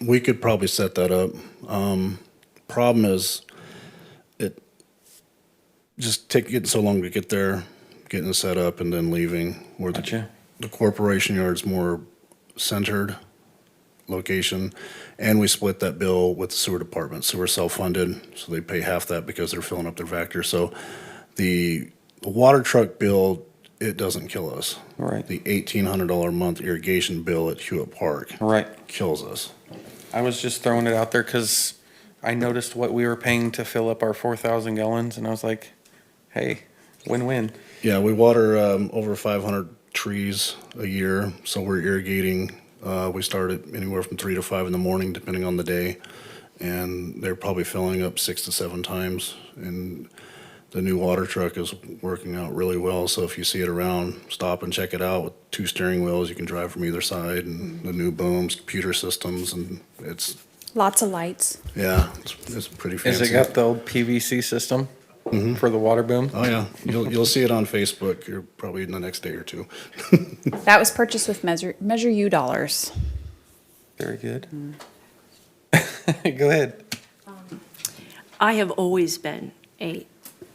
We could probably set that up. Problem is, it just getting so long to get there, getting it set up, and then leaving. Where Gotcha. the corporation yard's more centered location, and we split that bill with the sewer department. So we're self-funded, so they pay half that because they're filling up their Vector. So the water truck bill, it doesn't kill us. Right. The $1,800 a month irrigation bill at Hewitt Park Right. kills us. I was just throwing it out there because I noticed what we were paying to fill up our 4,000 gallons, and I was like, hey, win-win. Yeah, we water over 500 trees a year, so we're irrigating. We start at anywhere from 3 to 5 in the morning, depending on the day, and they're probably filling up 6 to 7 times. And the new water truck is working out really well, so if you see it around, stop and check it out with 2 steering wheels. You can drive from either side, and the new booms, computer systems, and it's, Lots of lights. yeah, it's pretty fancy. Is it got the old PVC system for the water boom? Oh, yeah, you'll see it on Facebook. You're probably in the next day or two. That was purchased with Measure U dollars. Very good. Go ahead. I have always been a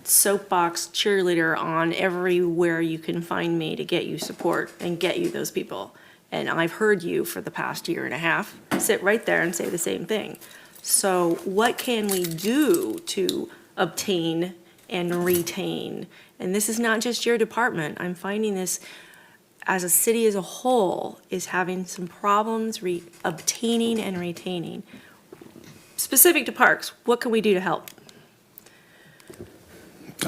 soapbox cheerleader on everywhere you can find me to get you support and get you those people. And I've heard you for the past year and a half sit right there and say the same thing. So what can we do to obtain and retain? And this is not just your department. I'm finding this as a city as a whole is having some problems obtaining and retaining. Specific to parks, what can we do to help?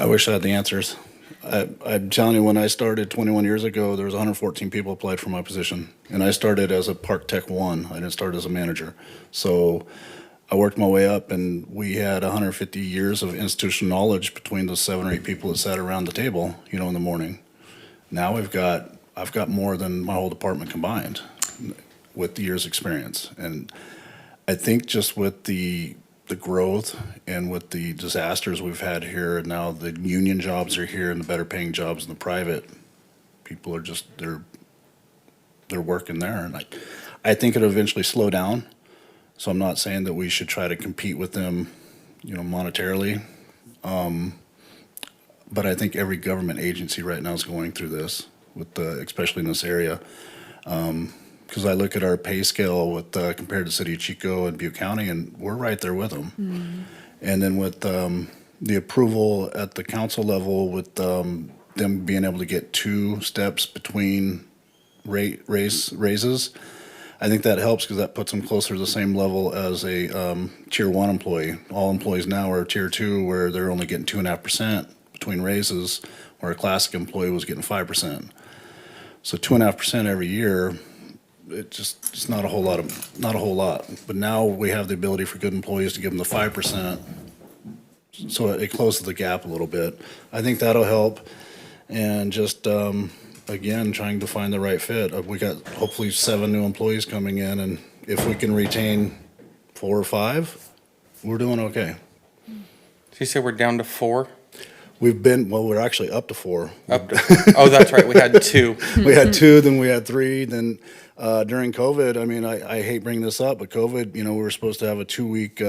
I wish I had the answers. I'm telling you, when I started 21 years ago, there was 114 people applied for my position. And I started as a Park Tech 1. I didn't start as a manager. So I worked my way up, and we had 150 years of institutional knowledge between the 7 or 8 people that sat around the table, in the morning. Now I've got more than my whole department combined with the years' experience. And I think just with the growth and with the disasters we've had here, and now the union jobs are here and the better paying jobs in the private, people are just, they're working there. And I think it'll eventually slow down. So I'm not saying that we should try to compete with them, monetarily. But I think every government agency right now is going through this, especially in this area. Because I look at our pay scale compared to City of Chico and Butte County, and we're right there with them. Mm-hmm. And then with the approval at the council level, with them being able to get 2 steps between raises, I think that helps because that puts them closer to the same level as a Tier 1 employee. All employees now are Tier 2, where they're only getting 2.5% between raises, where a classic employee was getting 5%. So 2.5% every year. It's not a whole lot. But now we have the ability for good employees to give them the 5%, so it closes the gap a little bit. I think that'll help, and just again, trying to find the right fit. We got hopefully 7 new employees coming in, and if we can retain 4 or 5, we're doing okay. So you said we're down to 4? We're actually up to 4. Oh, that's right. We had 2. We had 2, then we had 3, then during COVID, I mean, I hate bringing this up, but COVID, we were supposed to have a 2-week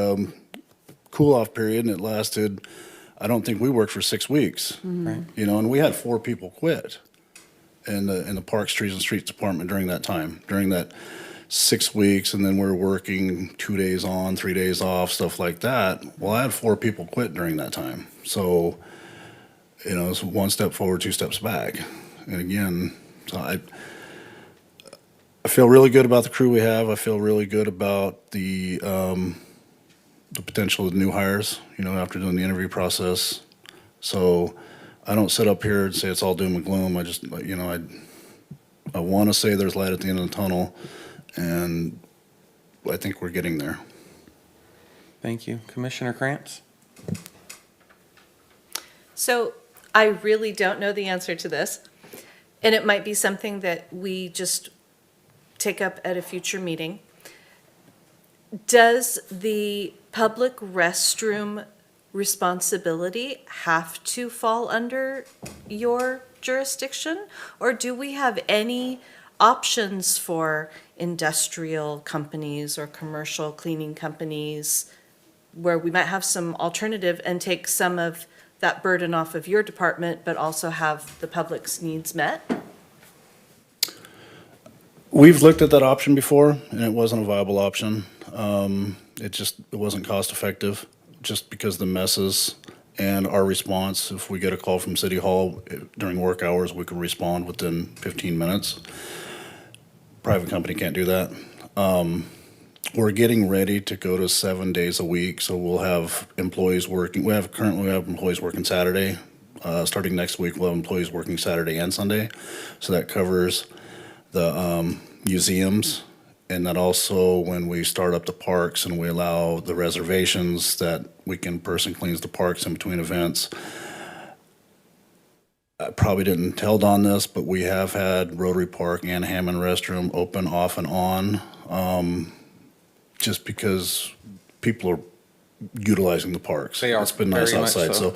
cool-off period, and it lasted, I don't think we worked for 6 weeks. Right. You know, and we had 4 people quit in the Parks, Trees, and Streets Department during that time, during that 6 weeks, and then we're working 2 days on, 3 days off, stuff like that. Well, I had 4 people quit during that time. So, you know, it's 1 step forward, 2 steps back. And again, so I feel really good about the crew we have. I feel really good about the potential of new hires, you know, after doing the interview process. So I don't sit up here and say it's all doom and gloom. I just, you know, I want to say there's light at the end of the tunnel, and I think we're getting there. Thank you. Commissioner Krantz? So I really don't know the answer to this, and it might be something that we just take up at a future meeting. Does the public restroom responsibility have to fall under your jurisdiction? Or do we have any options for industrial companies or commercial cleaning companies where we might have some alternative and take some of that burden off of your department, but also have the public's needs met? We've looked at that option before, and it wasn't a viable option. It wasn't cost effective, just because the messes and our response. If we get a call from City Hall during work hours, we can respond within 15 minutes. Private company can't do that. We're getting ready to go to 7 days a week, so we'll have employees working. Currently we have employees working Saturday. Starting next week, we'll have employees working Saturday and Sunday. So that covers the museums, and that also, when we start up the parks and we allow the reservations, that person cleans the parks in between events. I probably didn't tell Don this, but we have had Rotary Park and Hammond Restroom open off and on, just because people are utilizing the parks. They are, It's been nice very much outside, so.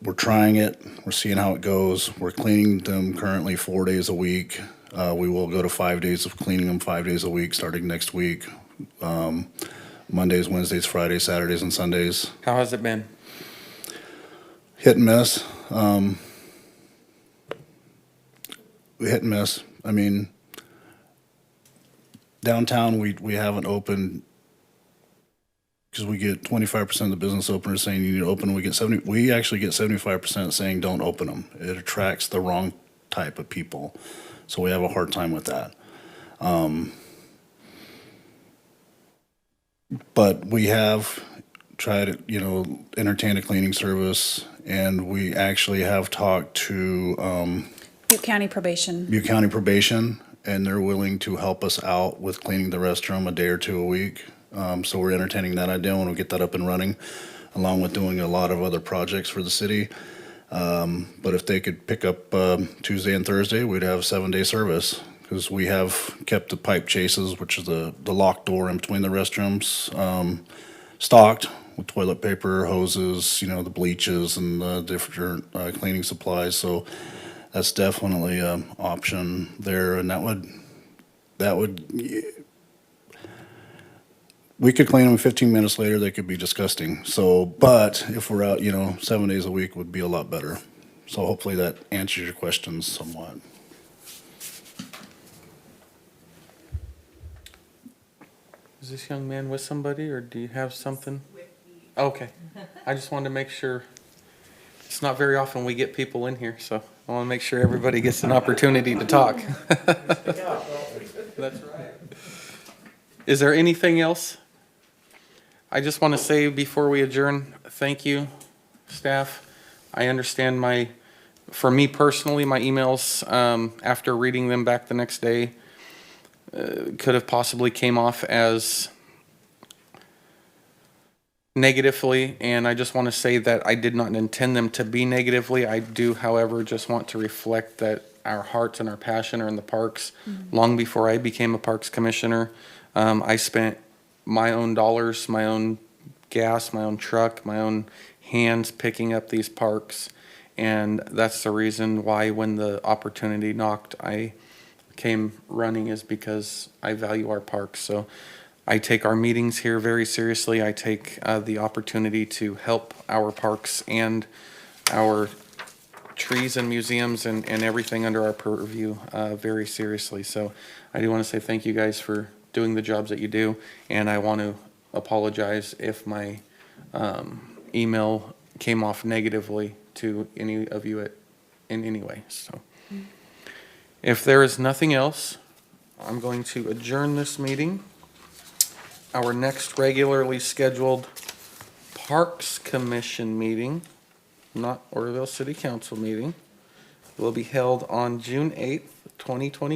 we're trying it. We're seeing how it goes. We're cleaning them currently 4 days a week. We will go to 5 days of cleaning them 5 days a week, starting next week. Mondays, Wednesdays, Fridays, Saturdays, and Sundays. How has it been? Hit and miss. Hit and miss. I mean, downtown, we haven't opened because we get 25% of the business openers saying you need to open. We actually get 75% saying don't open them. It attracts the wrong type of people. So we have a hard time with that. But we have tried to, entertain a cleaning service, and we actually have talked to Butte County Probation. Butte County Probation, and they're willing to help us out with cleaning the restroom a day or two a week. So we're entertaining that idea when we get that up and running, along with doing a lot of other projects for the city. But if they could pick up Tuesday and Thursday, we'd have 7-day service, because we have kept the pipe chases, which is the locked door in between the restrooms, stocked with toilet paper, hoses, the bleaches, and the different cleaning supplies. So that's definitely an option there, and that would we could clean them 15 minutes later, they could be disgusting. So, but if we're out, 7 days a week would be a lot better. So hopefully that answers your questions somewhat. Is this young man with somebody, or do you have something? Okay. I just wanted to make sure. It's not very often we get people in here, so I want to make sure everybody gets an opportunity to talk. That's right. Is there anything else? I just want to say before we adjourn, thank you, staff. I understand for me personally, my emails, after reading them back the next day, could have possibly came off as negatively, and I just want to say that I did not intend them to be negatively. I do, however, just want to reflect that our hearts and our passion are in the parks. Long before I became a parks commissioner, I spent my own dollars, my own gas, my own truck, my own hands picking up these parks, and that's the reason why when the opportunity knocked, I came running, is because I value our parks. So I take our meetings here very seriously. I take the opportunity to help our parks and our trees and museums and everything under our purview very seriously. So I do want to say thank you guys for doing the jobs that you do, and I want to apologize if my email came off negatively to any of you in any way. So if there is nothing else, I'm going to adjourn this meeting. Our next regularly scheduled Parks Commission meeting, not Oroville City Council meeting, will be held on June 8th, 2021.